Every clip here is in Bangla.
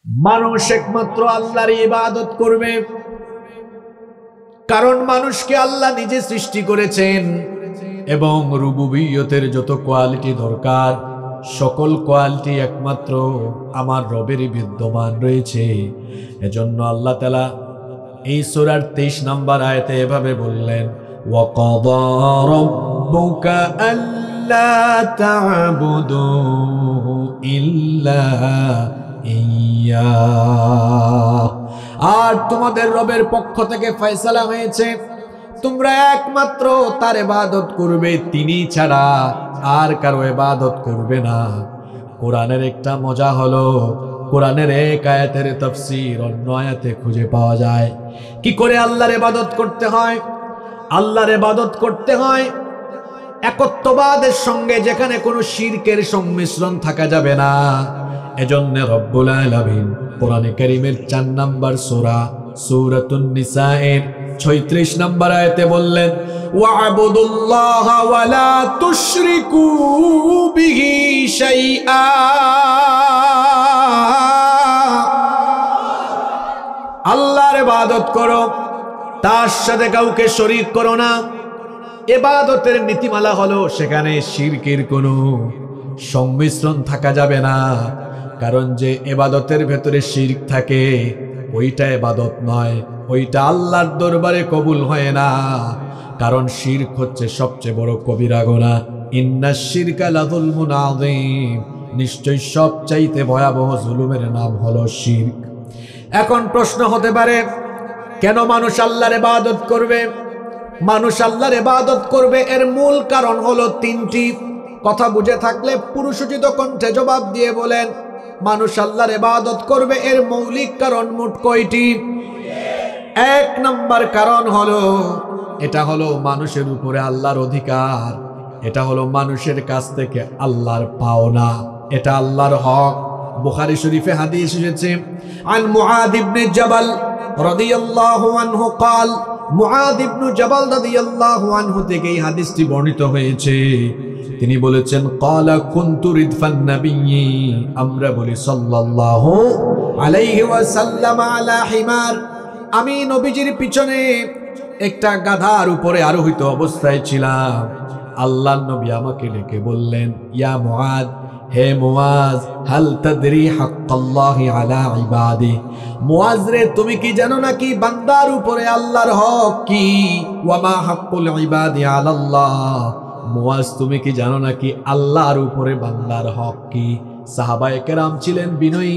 মানুষ একমাত্র আল্লাহর ইবাদত করবে, কারণ মানুষকে আল্লাহ নিজে সৃষ্টি করেছেন এবং রুবুবিয়তের যত কোয়ালিটি দরকার সকল কোয়ালিটি একমাত্র আমার রবেরই বিদ্যমান রয়েছে। এজন্য আল্লাহ তাআলা এই সূরার 23 নম্বর আয়াতে এভাবে বললেন, ওয়াকাদা রাব্বুকা আল্লা তা'বুদু ইল্লা ইয়্যা, আর তোমাদের রবের পক্ষ থেকে ফয়সালা হয়েছে তোমরা একমাত্র তার ইবাদত করবে, তিনি ছাড়া আর কারো ইবাদত করবে না। কোরআনের একটা মজা হলো, কোরআনের এক আয়াতের তাফসীর অন্য আয়াতে খুঁজে পাওয়া যায়। কি করে আল্লাহর ইবাদত করতে হয়? আল্লাহর ইবাদত করতে হয় একত্ববাদের সঙ্গে, যেখানে কোনো শিরকের সংমিশ্রণ থাকা যাবে না। এজন্য রব্বুল আলামিন কোরআনে কারীমের 4 নম্বর সূরা সূরাতুন নিসায়ের 36 নম্বর আয়াতে বললেন, ওয়া'বুদুল্লাহা ওয়া লা তুশরিকু বিহি শাইআ, আল্লাহর ইবাদত করো, তার সাথে কাউকে শরীক করো না। ইবাদতের নীতিমালা হলো সেখানে শিরকের কোনো সংমিশ্রণ থাকা যাবে না, কারণ যে ইবাদতের ভেতরে শিরক থাকে ওইটা ইবাদত নয়, ওইটা আল্লাহর দরবারে কবুল হয় না, কারণ শিরক হচ্ছে সবচেয়ে বড় কবিরা গুনাহ। ইন্নাশ শিরকা লাযুলমুন আযীম, নিশ্চয় সবচাইতে ভয়াবহ জুলুমের নাম হলো শিরক। এখন প্রশ্ন হতে পারে, কেন মানুষ আল্লাহর ইবাদত করবে? মানুষ আল্লাহর ইবাদত করবে এর মূল কারণ হলো 3টি। কথা বুঝে থাকলে পুরুষোচিত কণ্ঠে জবাব দিয়ে বলেন, মানুষ আল্লাহর ইবাদত করবে এর মৌলিক কারণ মোট কয়টি? 1 নম্বর কারণ হলো, এটা হলো মানুষের উপরে আল্লাহর অধিকার, এটা হলো মানুষের কাছ থেকে আল্লাহর পাওনা, এটা আল্লাহর হক। বুখারী শরীফে হাদিস এসেছে, আন মুআদ ইবনে জাবাল রাদিয়াল্লাহু আনহু قال, মুআদ ইবনে জাবাল রাদিয়াল্লাহু আনহু থেকে এই হাদিসটি বর্ণিত হয়েছে। তিনি বলেছেন, ক্বালা কুনতু রিদফান নাবিয়্যি, আমরা বলি সাল্লাল্লাহু আলাইহি ওয়াসাল্লাম আলা হিমার, আমি নবীজির পিছনে একটা গাধার উপরে আরোহিত অবস্থায় ছিলাম। আল্লাহর নবী আমাকে ডেকে বললেন, ইয়া মুআদ, হে মুআজ, হাল তাদরি হাক্কাল্লাহি আলা ইবাদি, মুআজ রে তুমি কি জানো নাকি বান্দার উপরে আল্লাহর হক কি? ওয়া মা হাক্কুল ইবাদি আলাল্লাহ, মুআজ তুমি কি জানো নাকি আল্লাহর উপরে বান্দার হক কি? সাহাবায়ে কেরাম ছিলেন বিনয়ী,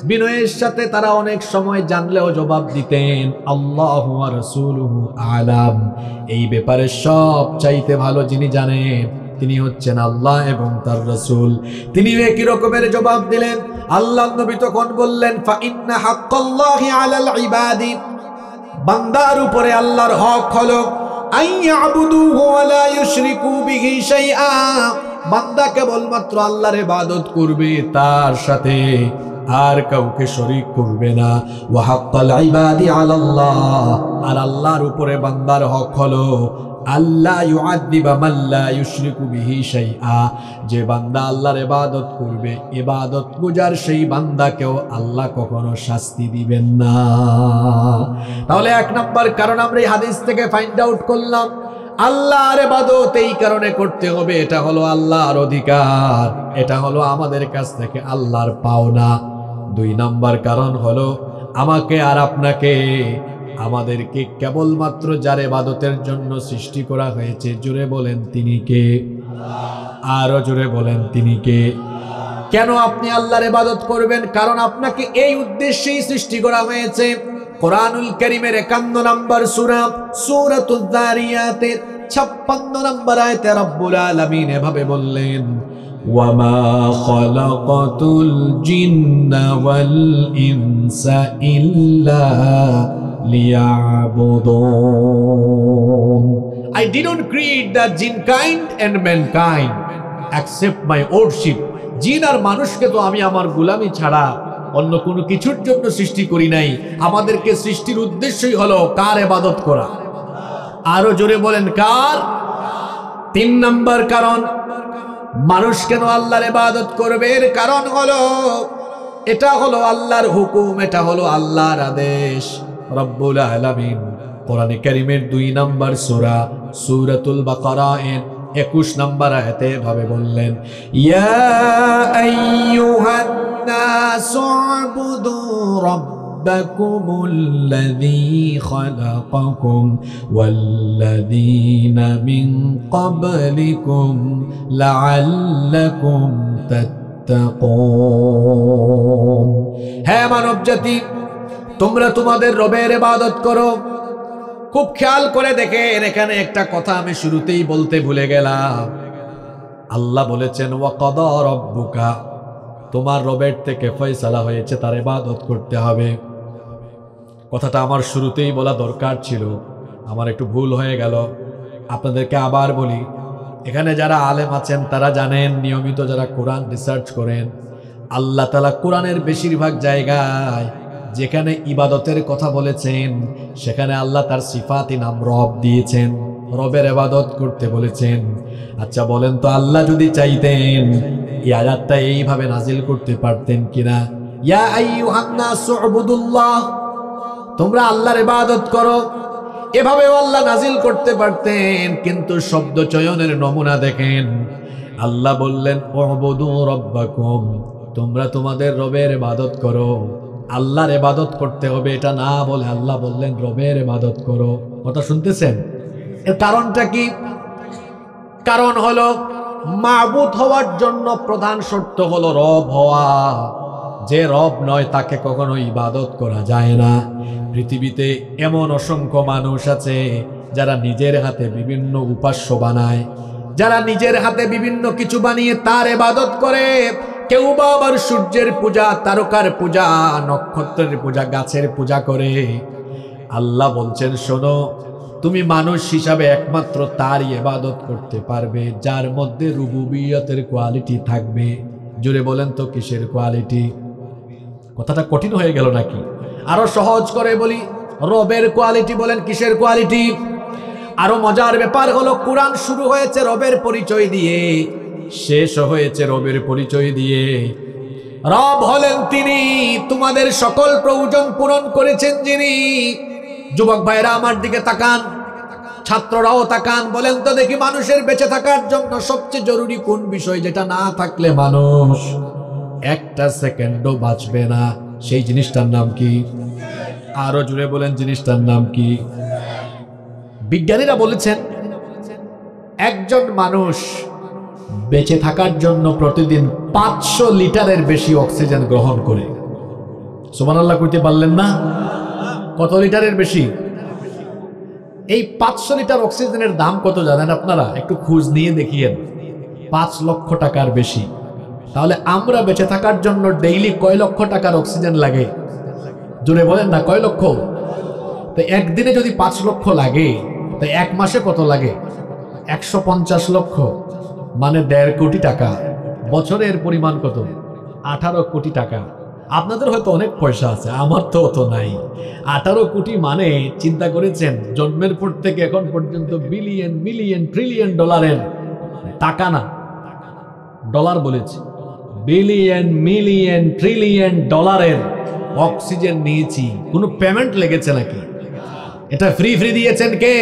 বিনয়ের সাথে তারা অনেক সময় জানলেও জবাব দিতেন, আল্লাহু ওয়া রাসূলুহু আলাম, এই ব্যাপারে সব চাইতে ভালো যিনি জানেন তিনি হচ্ছেন আল্লাহ এবং তার রাসূল। তিনি একই রকমের জবাব দিলেন। আল্লাহর নবী তখন বললেন, ফা ইন্না হাক্কাল্লাহি আলাল ইবাদি, বান্দার উপরে আল্লাহর হক হলো আইয়াবুদুহু ওয়া লা ইউশরিকু বিহি শাইআ, বান্দা কেবলমাত্র আল্লাহর ইবাদত করবে, তার সাথে আর কাউকে শরীক করবে না। ওয়া হাক্কাল ইবাদি আলাল্লাহ, আর আল্লাহর উপরে বান্দার হক হলো আল্লাহ ইউআযিবা মান লা ইউশরিকু বিহি শাইআ, যে বান্দা আল্লাহর ইবাদত করবে, ইবাদত গুজার সেই বান্দাকেও আল্লাহ কখনো শাস্তি দিবেন না। তাহলে 1 নম্বর কারণ আমরা এই হাদিস থেকে ফাইন্ড আউট করলাম, আল্লাহর ইবাদত এই কারণে করতে হবে, এটা হলো আল্লাহর অধিকার, এটা হলো আমাদের কাছ থেকে আল্লাহর পাওনা। 2 নম্বর কারণ হলো, আমাকে আর আপনাকে, আমাদেরকে কেবলমাত্র যার ইবাদতের জন্য সৃষ্টি করা হয়েছে, জোরে বলেন তিনি কে? আরো জোরে বলেন তিনি কে? কেন আপনি আল্লাহর ইবাদত করবেন? কারণ আপনাকে এই উদ্দেশ্যেই সৃষ্টি করা হয়েছে। কোরআনুল কারীমের 51 নম্বর সূরা সূরাতুয যারিয়াতের 56 নম্বর আয়াতে রব্বুল আলামিন এভাবে বললেন, ওয়ামা খালাকাতুল জিন্না ওয়াল ইনসা ইল্লা liya'budun, I did not create the jinn kind and mankind except my worship, জিন আর মানুষকে তো আমি আমার গোলামি ছাড়া অন্য কোনো কিছুর জন্য সৃষ্টি করি নাই। আমাদেরকে সৃষ্টির উদ্দেশ্যই হলো কার ইবাদত করা? আরো জোরে বলেন কার? 3 নম্বর কারণ মানুষ কেন আল্লাহর ইবাদত করবে, এর কারণ হলো এটা হলো আল্লাহর হুকুম, এটা হলো আল্লাহর আদেশ। রব্বুল আলামিন কোরআনে কারীমের 2 নম্বর সূরা সূরাতুল বাকারা এর 21 নম্বর আয়াতে ভাবে বললেন, ইয়া আইয়ুহান নাসু উবুদু রাব্বাকুমুল্লাযী খালাকাকুম ওয়াল্লাযীনা মিন ক্বাবলিকুম লাআল্লাকুম তাত্তাকুন। হে মানব জাতি, তোমরা তোমাদের রবের ইবাদত করো। খুব খেয়াল করে দেখেন, এখানে একটা কথা আমি শুরুতেই বলতে ভুলে গেলাম। আল্লাহ বলেছেন ওয়া কাদা রাব্বুকা, তোমার রবের থেকে ফয়সালা হয়েছে তার ইবাদত করতে হবে। কথাটা আমার শুরুতেই বলা দরকার ছিল, আমার একটু ভুল হয়ে গেল। আপনাদেরকে আবার বলি, এখানে যারা আলেম আছেন তারা জানেন, নিয়মিত যারা কোরআন রিসার্চ করেন, আল্লাহ তাআলা কোরআনের বেশিরভাগ জায়গায় যেখানে ইবাদতের কথা বলেছেন সেখানে আল্লাহ তার সিফাতি নাম রব দিয়েছেন, রবের ইবাদত করতে বলেছেন। আচ্ছা বলেন তো, আল্লাহ যদি চাইতেন এই আয়াতটা এইভাবে নাজিল করতে পারতেন কিনা? ইয়া আইয়ুহান নাসু উবুদুল্লাহ, তোমরা আল্লাহর ইবাদত করো, এভাবেও আল্লাহ নাজিল করতে পারতেন। কিন্তু শব্দ চয়নের নমুনা দেখেন, আল্লাহ বললেন উবুদু রাব্বাকুম, তোমরা তোমাদের রবের ইবাদত করো। আল্লাহর ইবাদত করতে হবে এটা না বলে আল্লাহ বললেন রবের ইবাদত করো। কথা শুনতেছেন? এর কারণটা কি? কারণ হলো মাবুদ হওয়ার জন্য প্রধান শর্ত হলো রব হওয়া। যে রব নয় তাকে কখনো ইবাদত করা যায় না। পৃথিবীতে এমন অসংখ্য মানুষ আছে যারা নিজের হাতে বিভিন্ন উপাস্য বানায়, যারা নিজের হাতে বিভিন্ন কিছু বানিয়ে তার ইবাদত করে। কেউ বা আবার সূর্যের পূজা, তারকার পূজা, নক্ষত্রের পূজা, গাছের পূজা করে। আল্লাহ বলছেন শোনো, তুমি মানুষ হিসাবে একমাত্র তারই ইবাদত করতে পারবে যার মধ্যে রুবুবিয়তের কোয়ালিটি থাকবে। জোরে বলেন তো কিসের কোয়ালিটি? কথাটা কঠিন হয়ে গেল নাকি? আরো সহজ করে বলি, রবের কোয়ালিটি। বলেন কিসের কোয়ালিটি? আরো মজার ব্যাপার হলো কোরআন শুরু হয়েছে রবের পরিচয় দিয়ে, শেষ হয়েছে রবের পরিচয় দিয়ে। রব হলেন তিনি, তোমাদের সকল প্রয়োজন পূরণ করেছেন যিনি। যুবক ভাইরা আমার দিকে তাকান, ছাত্ররাও তাকান, বলেন তো দেখি মানুষের বেঁচে থাকার জন্য সবচেয়ে জরুরি কোন বিষয়, যেটা না থাকলে মানুষ একটা সেকেন্ডও বাঁচবে না? সেই জিনিসটার নাম কি? আরো জুড়ে বলেন, জিনিসটার নাম কি? বিজ্ঞানীরা বলেছেন একজন মানুষ বেঁচে থাকার জন্য প্রতিদিন 500 লিটারের বেশি অক্সিজেন গ্রহণ করে। সুবহানাল্লাহ কইতে পারলেন না? কত লিটারের বেশি? এই 500 লিটার অক্সিজেনের দাম কত জানেন আপনারা? একটু খোঁজ নিয়ে দেখিয়েন। 5 লক্ষ টাকার বেশি। তাহলে আমরা বেঁচে থাকার জন্য ডেইলি কয় লক্ষ টাকার অক্সিজেন লাগে? জোরে বলেন না, কয় লক্ষ? তো একদিনে যদি 5 লক্ষ লাগে, তো এক মাসে কত লাগে? 150 লক্ষ, মানে 1.5 কোটি টাকা। বছরের পরিমাণ কত? 18 কোটি টাকা। আপনাদের হয়তো অনেক পয়সা আছে, আমার তো অত নাই। 18 কোটি মানে চিন্তা করেছেন, জন্মের পর থেকে এখন পর্যন্ত বিলিয়ন, মিলিয়ন, ট্রিলিয়ন ডলারের টাকা, না ডলার বলেছি, বিলিয়ন, মিলিয়ন, ট্রিলিয়ন ডলারের অক্সিজেন নিয়েছি। কোনো পেমেন্ট লেগেছে নাকি? এটা ফ্রি ফ্রি দিয়েছেন কে?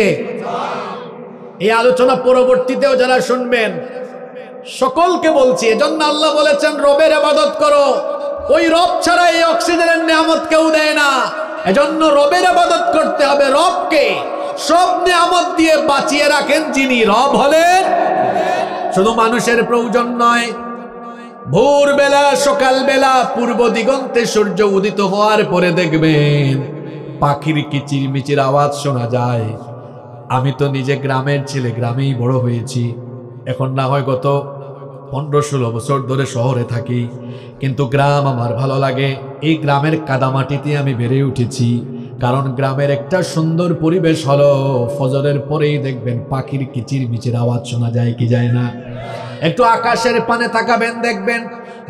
এই আলোচনা পরবর্তীতেও যারা শুনবেন সকলকে বলছি, এজন্য আল্লাহ বলেছেন রবের ইবাদত করো। ওই রব ছাড়া এই অক্সিজেনের নিয়ামত কেউ দেয় না। এজন্য রবের ইবাদত করতে হবে, রবকে সব নিয়ামত দিয়ে বাঁচিয়ে রাখেন যিনি, রব হলেন। শুধু মানুষের প্রয়োজন নয়, ভোরবেলা, সকালবেলা, পূর্ব দিগন্তে সূর্য উদিত হওয়ার পরে দেখবেন পাখির কিচিরমিচির আওয়াজ শোনা যায়। আমি তো নিজে গ্রামের ছেলে, গ্রামেই বড় হয়েছি। এখন না হয় গত 15-16 বছর ধরে শহরে থাকি, কিন্তু গ্রাম আমার ভালো লাগে। এই গ্রামের কাদামাটিতে আমি বেড়ে উঠেছি। কারণ গ্রামের একটা সুন্দর পরিবেশ হলো ফজরের পরেই দেখবেন পাখির কিচিরমিচির আওয়াজ শোনা যায় কি যায় না? একটু আকাশের পানে তাকাবেন, দেখবেন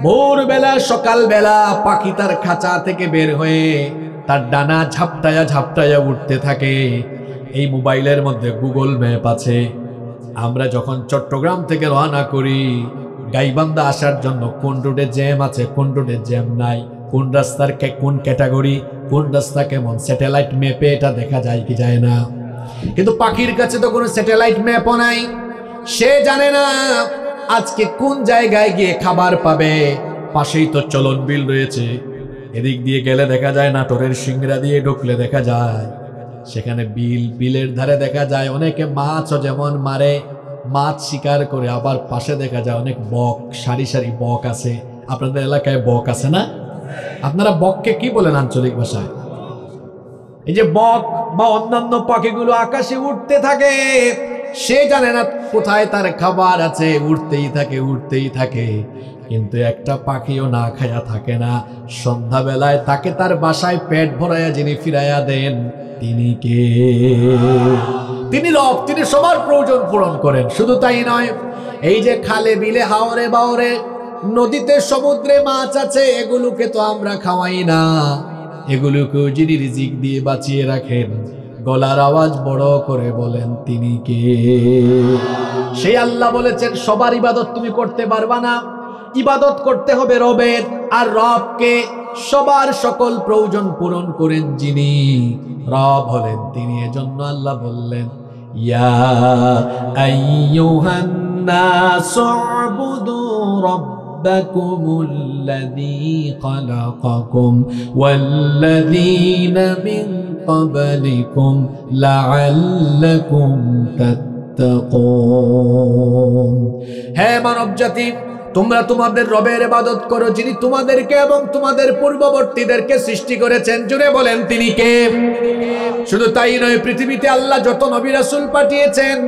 ভোরবেলা, সকালবেলা পাখি তার খাঁচা থেকে বের হয়ে তার ডানা ঝাপটায়া ঝাপটায়া উঠতে থাকে। এই মোবাইলের মধ্যে গুগল ম্যাপ আছে। আমরা যখন চট্টগ্রাম থেকে রওনা করি, গাইবান্ধা আসার জন্য কোন রোডে জ্যাম আছে, কোন রোডে জ্যাম নাই, কোন রাস্তার কোন ক্যাটাগরি, কোন রাস্তা কেমন, স্যাটেলাইট ম্যাপে এটা দেখা যায় কি যায় না। কিন্তু পাখির কাছে তো কোনো স্যাটেলাইট ম্যাপও নাই, সে জানে না আজকে কোন জায়গায় গিয়ে খাবার পাবে। পাশেই তো চলন বিল রয়েছে, এদিক দিয়ে গেলে দেখা যায় নাটোরের সিংড়া দিয়ে ঢুকলে দেখা যায় সেখানে বিলের ধারে দেখা যায় অনেকে মাছও যেমন মারে, মাছ শিকার করে, আবার পাশে দেখা যায় অনেক বক, সারি সারি বক আছে। আপনাদের এলাকায় বক আছে না? আপনারা বককে কি বলেন আঞ্চলিক ভাষায়? এই যে বক বা অন্যান্য পাখিগুলো আকাশে উঠতে থাকে, সে জানে না কোথায় তার খাবার আছে, উঠতেই থাকে উঠতেই থাকে, কিন্তু একটা পাখিও না খায়া থাকে না। সন্ধ্যাবেলায় তাকে তার বাসায় পেট ভরাইয়া যিনি ফিরাইয়া দেন, তিনি কে? তিনি রব, তিনি সবার প্রয়োজন পূরণ করেন। শুধু তাই নয়, এই যে খালে বিলে হাওরে বাওরে নদীতে সমুদ্রে মাছ আছে, এগুলোকে তো আমরা খাওয়াই না, এগুলোকেও যিনি রিজিক দিয়ে বাঁচিয়ে রাখেন, গলার আওয়াজ বড় করে বলেন তিনি কে? সেই আল্লাহ বলেছেন সবার ইবাদত তুমি করতে পারবা না, ইবাদত করতে হবে রবের। আর রবকে সবার সকল প্রয়োজন পূরণ করেন যিনি, রব হলেন তিনি। এজন্য আল্লাহ বললেন ইয়া আইয়ুহান নাসু উবুদু রাব্বাকুমুল্লাযী খালাকাকুম ওয়াল্লাযীনা মিন ক্বাবলিকুম লাআল্লাকুম তাত্তাকুন। হে মানব জাতি, তোমরা তোমাদের রবের ইবাদত করো যিনি তোমাদেরকে এবং তোমাদের পূর্ববর্তীদেরকে সৃষ্টি করেছেন। জুড়ে বলেন তিনি কে? শুধু তাই নয়, পৃথিবীতে আল্লাহ যত নবী রাসূল পাঠিয়েছেন,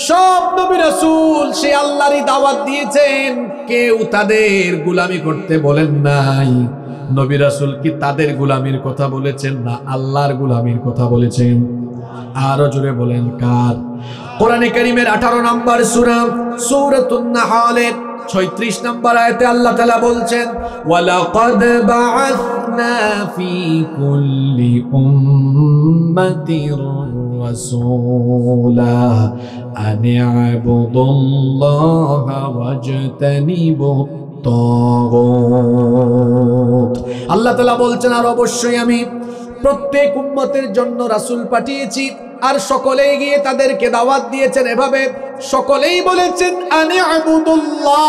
সব নবী রাসূল সে আল্লাহরই দাওয়াত দিয়েছেন, কেউ তাদের গোলামি করতে বলেন নাই। নবী রাসূল কি তাদের গোলামির কথা বলেছেন, না আল্লাহর গোলামির কথা বলেছেন? আরো জোরে বলেন কার? কোরআনে কারীমের 18 নম্বর সূরা সূরাতুন নাহলের 36 নম্বর আয়াতে আল্লাহ তাআলা বলছেন ওয়ালাকাদ বাআসনা ফি কুল্লি উম্মাতির রাসূলা আন ইবুদুল্লাহা ওয়াজতানিবুত তাগুত। আল্লাহ তাআলা বলছেন আর অবশ্যই আমি প্রত্যেক উম্মতের জন্য রাসূল পাঠিয়েছি, আর সকলেই গিয়ে তাদেরকে দাওয়াত দিয়েছেন এভাবে, সকলেই বলেছেন আনি আবুদুল্লাহ,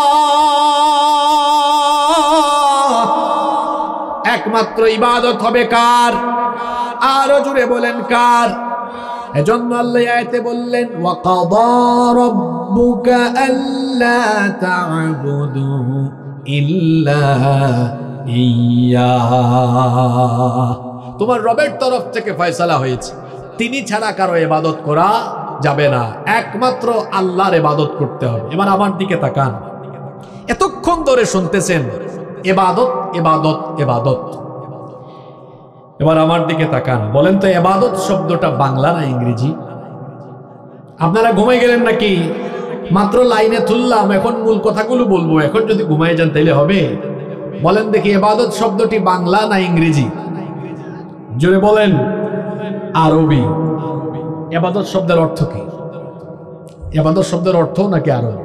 একমাত্র ইবাদত হবে কার? আরো জুড়ে বলেন কার? এজন্য আল্লাহ আয়াতে বললেন ওয়া কাদা রাব্বুকা আল্লা তা'বুদু ইল্লা ইয়্যা। তোমার রবের তরফ থেকে ফয়সালা হয়েছে তিনি ছাড়া কারো ইবাদত করা যাবে না, একমাত্র আল্লাহর ইবাদত করতে হবে। এবার আমার দিকে তাকান, এতক্ষণ ধরে শুনতেছেন ইবাদত ইবাদত ইবাদত, এবার আমার দিকে তাকান, বলেন তো ইবাদত শব্দটা বাংলা না ইংরেজি? আপনারা ঘুমাই গেলেন নাকি? মাত্র লাইনে তুললাম, এখন মূল কথাগুলো বলবো, এখন যদি ঘুমাই যান তাইলে হবে? বলেন দেখি ইবাদত শব্দটি বাংলা না ইংরেজি? জোরে বলেন। আরবি। ইবাদত শব্দের অর্থ কি? ইবাদত শব্দের অর্থ নাকি আরবি?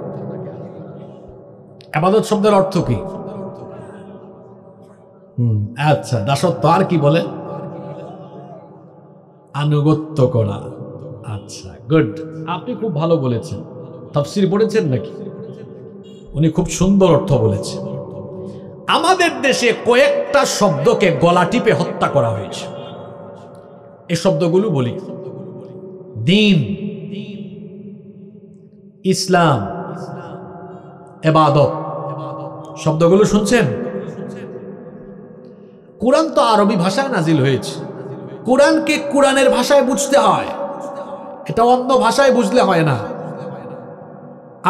ইবাদত শব্দের অর্থ কি? আচ্ছা, দাসত্ব। আর কি বলে? আনুগত্য করা। আচ্ছা, গুড, আপনি খুব ভালো বলেছেন। তাফসীর পড়েছেন নাকি? উনি খুব সুন্দর অর্থ বলেছেন। আমাদের দেশে কয়েকটা শব্দকে গলা টিপে হত্যা করা হয়েছে। এই শব্দগুলো বলি: দ্বীন, ইসলাম, ইবাদত। শব্দগুলো শুনছেন? কোরআন তো আরবি ভাষায় নাজিল হয়েছে। কোরআনকে কোরআনের ভাষায় বুঝতে হয়, এটা অন্য ভাষায় বুঝলে হয় না।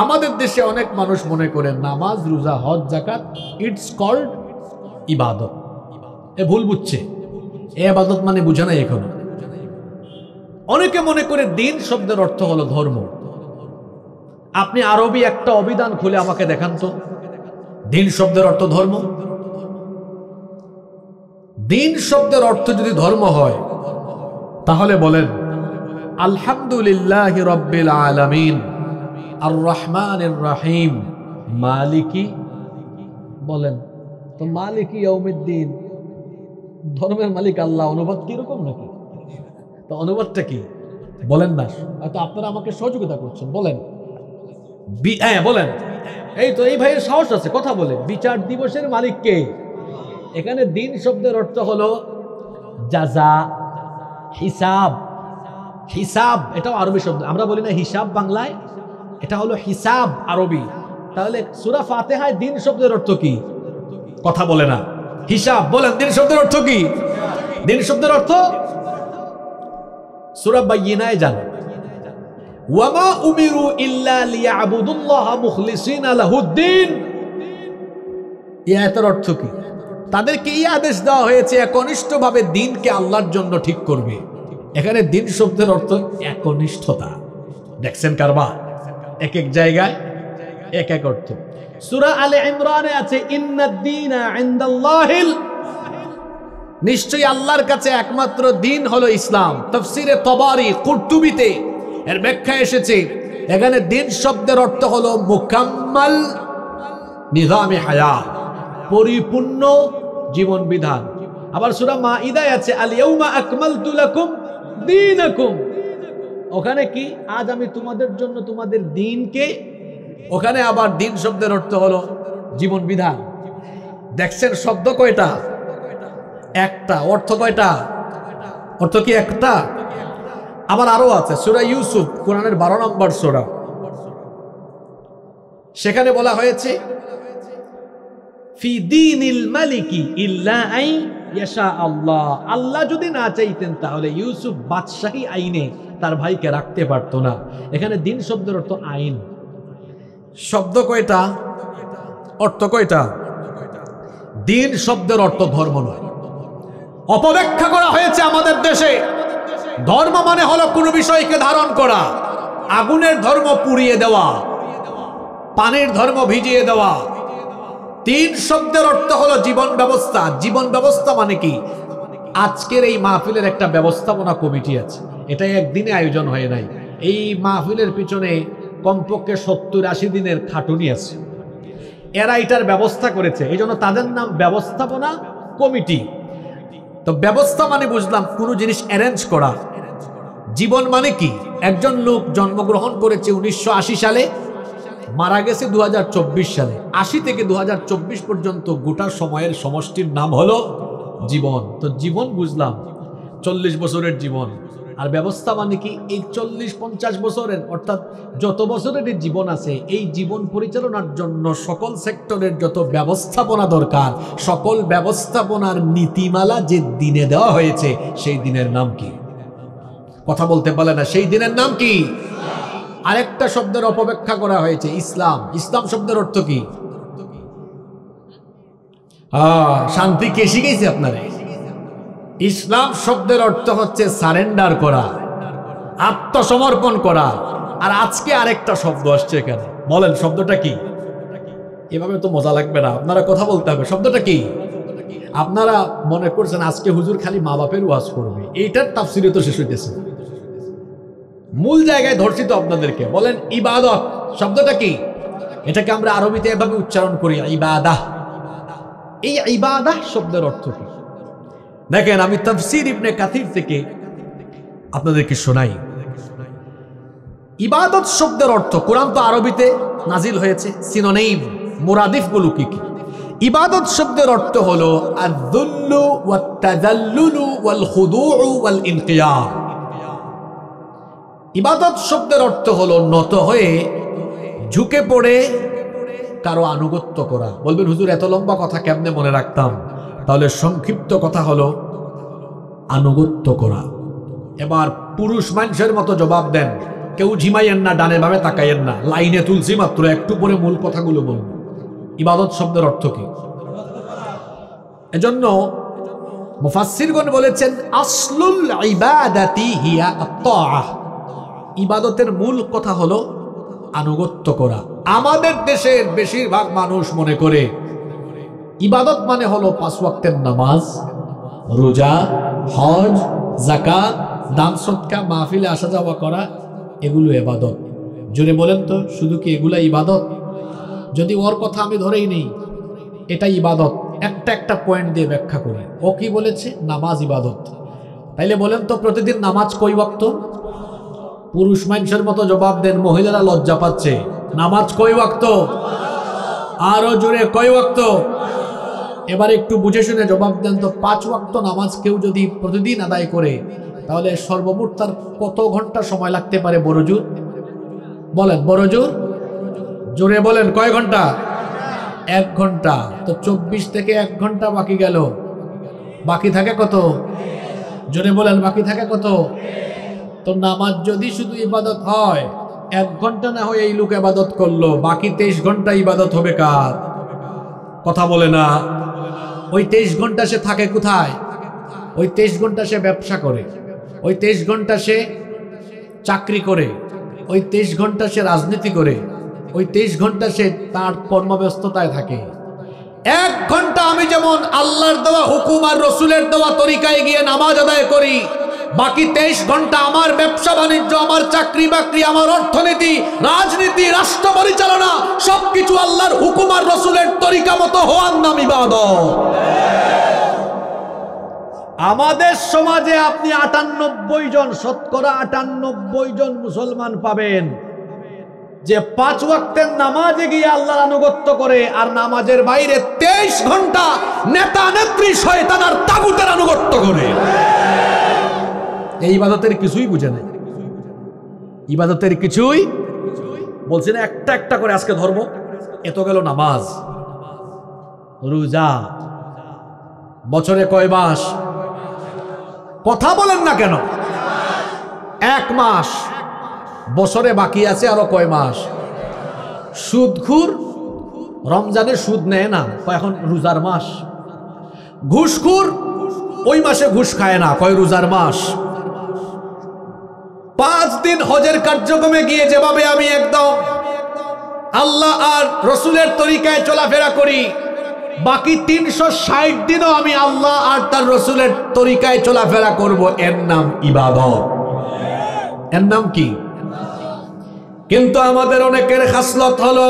আমাদের দেশে অনেক মানুষ মনে করেন নামাজ, রোজা, হজ, যাকাত ইটস কল্ড ইবাদত। এ ভুল বুঝছে। এ ইবাদত মানে বুঝে নাই এখনো। অনেকে মনে করে দ্বীন শব্দের অর্থ হলো ধর্ম। আপনি আরবি একটা অভিধান খুলে আমাকে দেখান তো, দ্বীন শব্দের অর্থ ধর্ম। দ্বীন শব্দের অর্থ যদি ধর্ম হয় তাহলে বলেন আলহামদুলিল্লাহি রাব্বিল আলামিন আর রহমানির রহিম মালিকি। বলেন তো মালিকি ইয়াউমিদ্দিন ধর্মের মালিক আল্লাহ, অনুবাদ কিরকম নাকি? তো অনুবাদটা কি বলেন না, হয়তো আপনারা আমাকে সহযোগিতা করছেন, বলেন। হ্যাঁ বলেন। এই তো এই ভাইয়ের সাহস আছে, কথা বলে। বিচার দিবসের মালিক কে? এখানে দিন শব্দের অর্থ হলো জাযা, হিসাব। হিসাব এটাও আরবি শব্দ, আমরা বলি না হিসাব বাংলায়, এটা হলো হিসাব আরবি। তাহলে সূরা ফাতিহায় দিন শব্দের অর্থ কি? কথা বলে না। হিসাব, বলেন দিন শব্দের অর্থ কি? দিন শব্দের অর্থ সূরা বাইয়িনায় যান, ওয়ামা উমিরু ইল্লা লিয়াবুদুল্লাহ মুখলিসিনা লাহুদ্দিন। এই আয়াতের অর্থ কি? তাদেরকে এই আদেশ দেওয়া হয়েছে একনিষ্ঠভাবে দিনকে আল্লাহর জন্য ঠিক করবে। এখানে দিন শব্দের অর্থ একনিষ্ঠতা। দেখছেন কারবার, এক এক জায়গায় এক এক অর্থ। সূরা আলে ইমরানে আছে ইন্নাদ-দীনা ইনদাল্লাহিল, নিশ্চয়ই আল্লাহর কাছে একমাত্র দিন হলো ইসলাম। তাফসীরে তবারি, কুরতুবিতে এর ব্যাখ্যা এসেছে, এখানে দিন শব্দের অর্থ হলো মুকাম্মাল নিজামে হায়াত, পরিপূর্ণ জীবন বিধান। আবার সূরা মাইদায় আছে আল ইয়াউমা আকমালতু লাকুম দীনাকুম, ওখানে কি? আজ আমি তোমাদের জন্য তোমাদের দ্বীনকে। ওখানে আবার দিন শব্দের অর্থ হলো জীবন বিধান। দেখছেন শব্দ কয়টা? একটা। অর্থ কয়টা? অর্থ কি একটা? আবার আরো আছে সূরা ইউসুফ, কোরআনের 12 নম্বর সূরা, সেখানে বলা হয়েছে ফি দীনিল মালিকি ইল্লা আই ইয়াশা আল্লাহ। আল্লাহ যদি না চাইতেন তাহলে ইউসুফ বাদশাহী আইনে তার ভাইকে রাখতে পারত না। এখানে দিন শব্দের অর্থ আইন। শব্দ কয়টা? অর্থ কয়টা? দিন শব্দের অর্থ ধর্ম নয়। অপব্যাখ্যা করা হয়েছে আমাদের দেশে। ধর্ম মানে হলো কোনো বিষয়কে ধারণ করা, আগুনের ধর্ম পুড়িয়ে দেওয়া, পানির ধর্ম ভিজিয়ে দেওয়া। তিন শব্দের অর্থ হলো জীবন ব্যবস্থা। জীবন ব্যবস্থা মানে কি? আজকের এই মাহফিলের একটা ব্যবস্থাপনা কমিটি আছে, এটা একদিনে আয়োজন হয় নাই। এই মাহফিলের পিছনে কমপক্ষে 70-80 দিনের খাটুনি আছে। এরা এটার ব্যবস্থা করেছে, এই জন্য তাদের নাম ব্যবস্থাপনা কমিটি। তো ব্যবস্থা মানে বুঝলাম কোনো জিনিস অ্যারেঞ্জ করা। জীবন মানে কি? একজন লোক জন্মগ্রহণ করেছে 1980 সালে, মারা গেছে 2024 সালে। 80 থেকে 2024 পর্যন্ত গোটা সময়ের সমষ্টির নাম হলো জীবন। তো জীবন বুঝলাম 40 বছরের জীবন। আর ব্যবস্থা মানে কি? এই 40-50 বছরের, অর্থাৎ যত বছরের জীবন আছে, এই জীবন পরিচালনার জন্য সকল সেক্টরের যত ব্যবস্থাপনা দরকার, সকল ব্যবস্থাপনার নীতিমালা যে দিনে দেওয়া হয়েছে, সেই দিনের নাম কি? কথা বলতে পারে না। সেই দিনের নাম কি? আরেকটা শব্দের অপব্যাখ্যা করা হয়েছে, ইসলাম। ইসলাম শব্দের অর্থ কি? শান্তি কে শিখেছে আপনারা? ইসলাম শব্দের অর্থ হচ্ছে সারেন্ডার করা, আত্মসমর্পণ করা। আর আজকে আরেকটা শব্দ আসছে এখানে, বলেন শব্দটা কি? এভাবে তো মজা লাগবে না, আপনারা কথা বলতে হবে। শব্দটা কি? আপনারা মনে করছেন আজকে হুজুর খালি মা বাপের ওয়াজ করবে, এইটার তাফসীরে তো শেষ হইতেছে। মূল জায়গায় ধরছি তো আপনাদেরকে। বলেন ইবাদত শব্দটা কি? এটাকে আমরা আরবিতে এভাবে উচ্চারণ করি, ইবাদাহ। এই ইবাদাহ শব্দের অর্থ কি? দেখেন, আমি তাফসীর ইবনে কাসির থেকে আপনাদেরকে শোনাই। ইবাদত শব্দের অর্থ, কোরআন তো আরবিতে নাজিল হয়েছে, সিনোনিম মুরাদিফ গুলো কি কি? ইবাদত শব্দের অর্থ হলো আয-যুল্লু ওয়াত-তাযাল্লুলু ওয়াল-খুদুউ ওয়াল-ইনকিয়াদ। ইবাদত শব্দের অর্থ হলো নত হয়ে, ঝুঁকে পড়ে কারো আনুগত্য করা। বলবেন হুজুর এত লম্বা কথা কেমনে মনে রাখতাম? তাহলে সংক্ষিপ্ত কথা হলো আনুগত্য করা। এবার পুরুষ মানুষের মতো জবাব দেন, কেউ ঝিমাইয়েন না, ডানে বামে তাকাইয়েন না, লাইনে তুলছি মাত্র, একটু পরে মূল কথাগুলো বলবো। ইবাদত শব্দের অর্থ কি? এজন্য মুফাসসিরগণ বলেছেন আসলুল ইবাদাতি হিয়া আত-তাআহ। ইবাদতের মূল কথা হলো আনুগত্য করা। আমাদের দেশের বেশিরভাগ মানুষ মনে করে ইবাদত মানে হলো 5 ওয়াক্তের নামাজ, রোজা, হজ, যাকাত, দান সদকা, মাহফিলে আসা যাওয়া করা, এগুলো ইবাদত। জোরে বলেন তো, শুধু কি এগুলা ইবাদত? যদি ওর কথা আমি ধরেই নেই, এটা ইবাদত, একটা একটা পয়েন্ট দিয়ে ব্যাখ্যা করি। ও কি বলেছে? নামাজ ইবাদত। তাইলে বলেন তো প্রতিদিন নামাজ কয় ওয়াক্ত? পুরুষ মানুষের মতো জবাব দেন, মহিলারা লজ্জা পাচ্ছে। নামাজ কয় ওয়াক্ত? আরো জোরে, কয় ওয়াক্ত? এবার একটু বুঝে শুনে জবাব দেন তো, 5 ওয়াক্ত নামাজ কেউ যদি প্রতিদিন আদায় করে তাহলে সর্বমোট তার কত ঘন্টা সময় লাগতে পারে? বড়জোর বলেন, বড়জোর জোরে বলেন, কয় ঘন্টা? 1 ঘন্টা। তো 24 থেকে 1 ঘন্টা বাকি গেল, বাকি থাকে কত? জোরে বলেন, বাকি থাকে কত? তো নামাজ যদি শুধু ইবাদত হয়, 1 ঘন্টা না হয় এই লোক ইবাদত করলো, বাকি 23 ঘন্টা ইবাদত হবে কার? কথা বলে না। ওই 23 ঘন্টা সে থাকে কোথায়? ওই 23 ঘন্টা সে ব্যবসা করে, ওই 23 ঘন্টা সে চাকরি করে, ওই 23 ঘন্টা সে রাজনীতি করে, ওই 23 ঘন্টা সে তার কর্মব্যস্ততায় থাকে। 1 ঘন্টা আমি যেমন আল্লাহর দেওয়া হুকুম আর রসুলের দেওয়া তরিকায় গিয়ে নামাজ আদায় করি, বাকি 23 ঘন্টা আমার ব্যবসা বাণিজ্য, আমার চাকরি বাকরি, আমার অর্থনীতি, রাজনীতি, রাষ্ট্র পরিচালনা সবকিছু আল্লাহর হুকুম আর রসুলের তরিকা মতো হওয়ার নাম ইবাদত। আমাদের সমাজে আপনি 98 জন, শতকরা 98 জন মুসলমান পাবেন যে 5 ওয়াক্তের নামাজে গিয়ে আল্লাহর আনুগত্য করে, আর নামাজের বাইরে 23 ঘন্টা নেতা নেত্রী শয়তান আর তাগুতের আনুগত্য করে। এই ইবাদতের কিছুই বুঝে নাই, ইবাদতের কিছুই বলছি না। একটা একটা করে আজকে ধর্ম, এত গেল নামাজ, রোজা, বছরে কয় মাস? কথা বলেন না কেন? 1 মাস, বছরে বাকি আছে আরো কয় মাস? সুদখুর রমজানে সুদ নেয় না, এখন রোজার মাস। ঘুষখুর ওই মাসে ঘুষ খায় না, কয় রোজার মাস। 5 দিন হজের কার্যক্রমে গিয়ে যেভাবে আমি একদম আল্লাহ আর রসুলের তরিকায় চলাফেরা করি, বাকি 360 দিনও আমি আল্লাহ আর তার রসুলের তরিকায় চলাফেরা করব। এর নাম ইবাদত। এর নাম কি? কিন্তু আমাদের অনেকের খাসলত হলো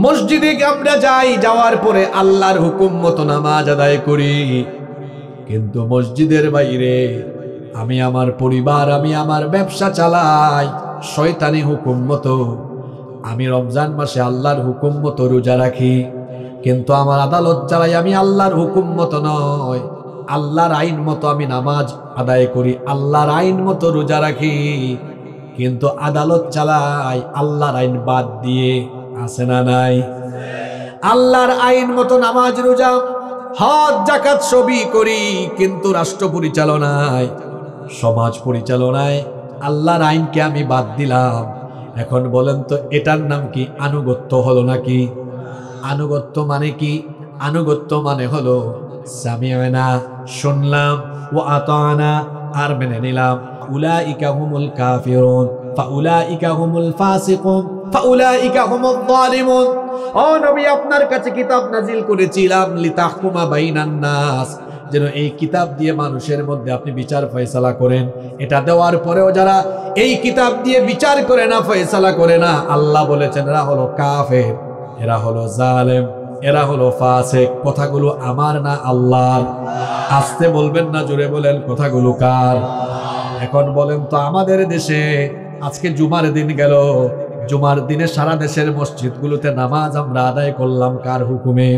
মসজিদে আমরা যাই, যাওয়ার পরে আল্লাহর হুকুম মতো নামাজ আদায় করি, কিন্তু মসজিদের বাইরে আমি আমার পরিবার, আমি আমার ব্যবসা চালাই শয়তানি হুকুম মতো। আমি রমজান মাসে আল্লাহর হুকুম মতো রোজা রাখি, কিন্তু আমার আদালত চালাই আমি আল্লাহর হুকুম মতো নয়, আল্লাহর আইন মতো আমি নামাজ আদায় করি, আল্লাহর আইন মতো রোজা রাখি, কিন্তু আদালত চালাই আল্লাহর আইন বাদ দিয়ে। আছে না নাই? আল্লাহর আইন মতো নামাজ, রোজা, হজ, যাকাত সবই করি, কিন্তু রাষ্ট্র পরিচালনায়, সমাজ পরিচালনায় আল্লাহর আইনকে আমি বাদ দিলাম। এখন বলেন তো এটার নাম কি? আনুগত্য হলো নাকি? আনুগত্য মানে কি? আনুগত্য মানে হলো সামিআনা, শুনলাম, ওয়া আতানা, আর মেনে নিলাম। উলাইকা হুমুল কাফিরুন ফাউলাইকা হুমুল ফাসিকুন ফাউলাইকা হুমুল যালিমুন। ও নবী, আপনার কাছে কিতাব নাজিল করেছিলাম লিতাহকুমা বাইনান নাস, যেন এই কিতাব দিয়ে মানুষের মধ্যে আপনি বিচার ফয়সালা করেন। এটা দেওয়ার পরেও যারা এই কিতাব দিয়ে বিচার করে না, ফয়সালা করে না, আল্লাহ বলেছেন এরা হলো কাফের, এরা হলো জালেম, এরা হলো ফাসিক। কথাগুলো আমার না আল্লাহর। আস্তে বলবেন না, জোরে বলেন, কথাগুলো কার? এখন বলেন তো আমাদের দেশে আজকে জুমার দিন গেল, জুমার দিনে সারা দেশের মসজিদগুলোতে নামাজ আমরা আদায় করলাম কার হুকুমে?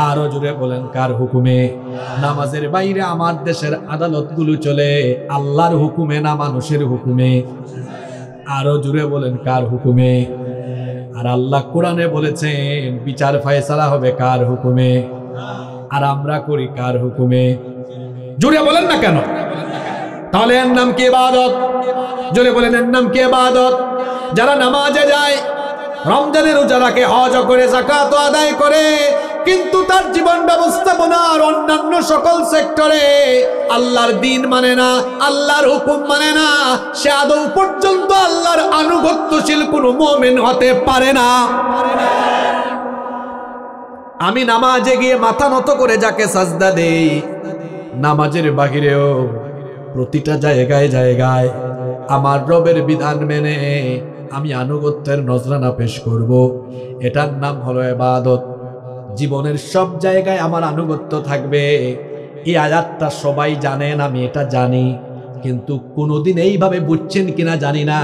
আরো জোরে বলেন, কার হুকুমে? নামাজের বাইরে আমার দেশের আদালতগুলো চলে আল্লাহর হুকুমে না মানুষের হুকুমে? আরো জোরে বলেন, কার হুকুমে? আর আল্লাহ কোরআনে বলেছেন বিচার ফয়সালা হবে কার হুকুমে? আর আমরা করি কার হুকুমে? জোরে বলেন না কেন? তাহলে এর নাম কি ইবাদত? জোরে বলেন, এর নাম কি ইবাদত? যারা নামাজে যায়, রমজানের রোজা রাখে, হজ করে, যাকাত আদায় করে, কিন্তু তার জীবন ব্যবস্থাপনার অন্যান্য সকল সেক্টরে আল্লাহর দ্বীন মানে না, আল্লাহর হুকুম মানে না, সে আদৌ পর্যন্ত আল্লাহর আনুগত্যশীল কোনো মুমিন হতে পারে না। আমি নামাজে গিয়ে মাথা নত করে যাকে সাজদা দেই, নামাজের বাহিরেও প্রতিটা জায়গায় জায়গায় আমার রবের বিধান মেনে আমি আনুগত্যের নজরানা পেশ করব, এটার নাম হলো ইবাদত। জীবনের সব জায়গায় আমার আনুগত্য থাকবে। এই আয়াতটা সবাই জানেন, আমি এটা জানি, কিন্তু কোনোদিন এইভাবে বুঝছেন কিনা জানি না।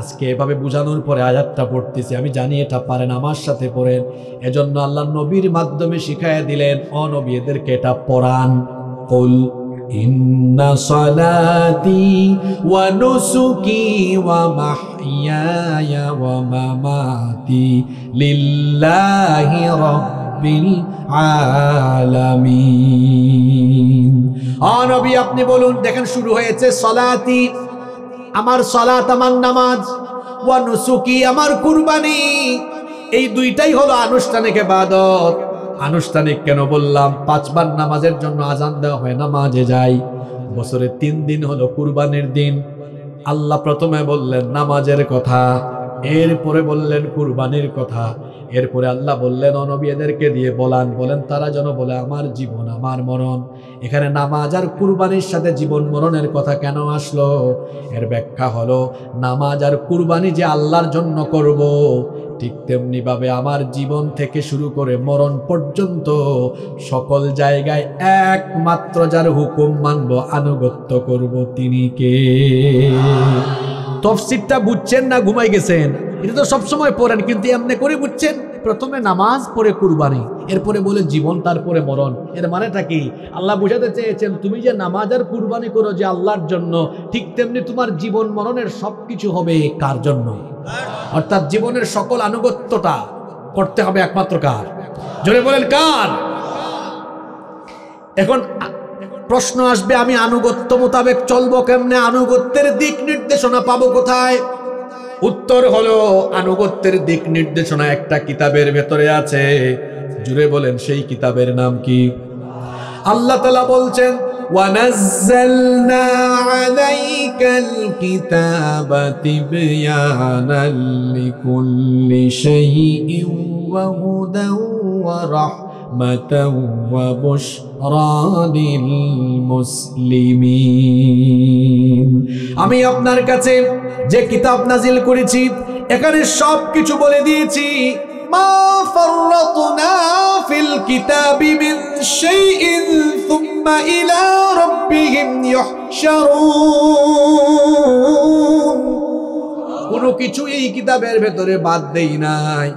আজকে এভাবে বুঝানোর পরে আয়াতটা পড়তেছি, আমি জানি এটা পারেন, আমার সাথে পড়েন। এজন্য আল্লাহ নবীর মাধ্যমে শিখাইয়া দিলেন, ও নবী এদেরকে এটা পড়ান। কুল ইন্না সালাতি ওয়া নুসুকি ওয়া মাহইয়ায়া ওয়া মামাতি লিল্লাহি রাব্বিল আলামিন। ও নবী আপনি বলুন, দেখেন শুরু হয়েছে সালাতি, আমার সালাত আমার নামাজ, ওয়া নুসুকি আমার কুরবানি। এই দুইটাই হলো আনুষ্ঠানিক ইবাদত। আনুষ্ঠানিক কেন বললাম? 5 বার নামাজের জন্য আজান দেওয়া হয়, নামাজে যাই। বছরে 3 দিন হলো কুরবানির দিন। আল্লাহ প্রথমে বললেন নামাজের কথা, এরপরে বললেন কুরবানির কথা, এরপরে আল্লাহ বললেন ও নবী এদেরকে দিয়ে বলেন তারা যেন বলে আমার জীবন আমার মরণ। এখানে নামাজ আর কুরবানির সাথে জীবন মরণের কথা কেন আসলো? এর ব্যাখ্যা হলো, নামাজ আর কুরবানি যে আল্লাহর জন্য করব, ঠিক তেমনি ভাবে আমার জীবন থেকে শুরু করে মরণ পর্যন্ত সকল জায়গায় একমাত্র যার হুকুম মানব, আনুগত্য করব, তিনি কে? তফসিরটা বুঝছেন না ঘুমাই গেছেন? এটা তো সবসময় পড়েন, কিন্তু এমনি করে বুঝছেন? প্রথমে নামাজ, পরে কুরবানি, এরপরে বলে জীবন, তারপরে মরণ। এর মানেটা কি? আল্লাহ বুঝাতে চেয়েছেন তুমি যে নামাজ আর কুরবানি করো যে আল্লাহর জন্য, ঠিক তেমনি তোমার জীবন মরণের সবকিছু হবে কার জন্য? অর্থাৎ জীবনের সকল আনুগত্যটা করতে হবে একমাত্র কার? জোরে বলেন কার? এখন প্রশ্ন আসবে, আমি আনুগত্য মোতাবেক চলবো কেমনে? আনুগত্যের দিক নির্দেশনা পাবো কোথায়? উত্তর হলো, আনুগত্যের দিক নির্দেশনা একটা কিতাবের ভেতরে আছে। জুড়ে বলেন সেই কিতাবের নাম কি? আল্লাহ তাআলা বলছেন, وَنَزَّلْنَا عَلَيْكَ الْكِتَابَ تِبْيَانًا لِكُلِّ شَيْءٍ وَهُدًى وَرَحْمَةً وَبُشْرَى لِلْمُسْلِمِينَ। আমি আপনার কাছে যে কিতাব নাজিল করেছি, এখানে সব কিছু বলে দিয়েছি। মা ফাররাতনা ফিল কিতাবি মিন শাইইন সুম্মা ইলা রাব্বিহিম ইউহশারুন। কোনো কিছু এই কিতাবের ভেতরে বাদ দেই নাই।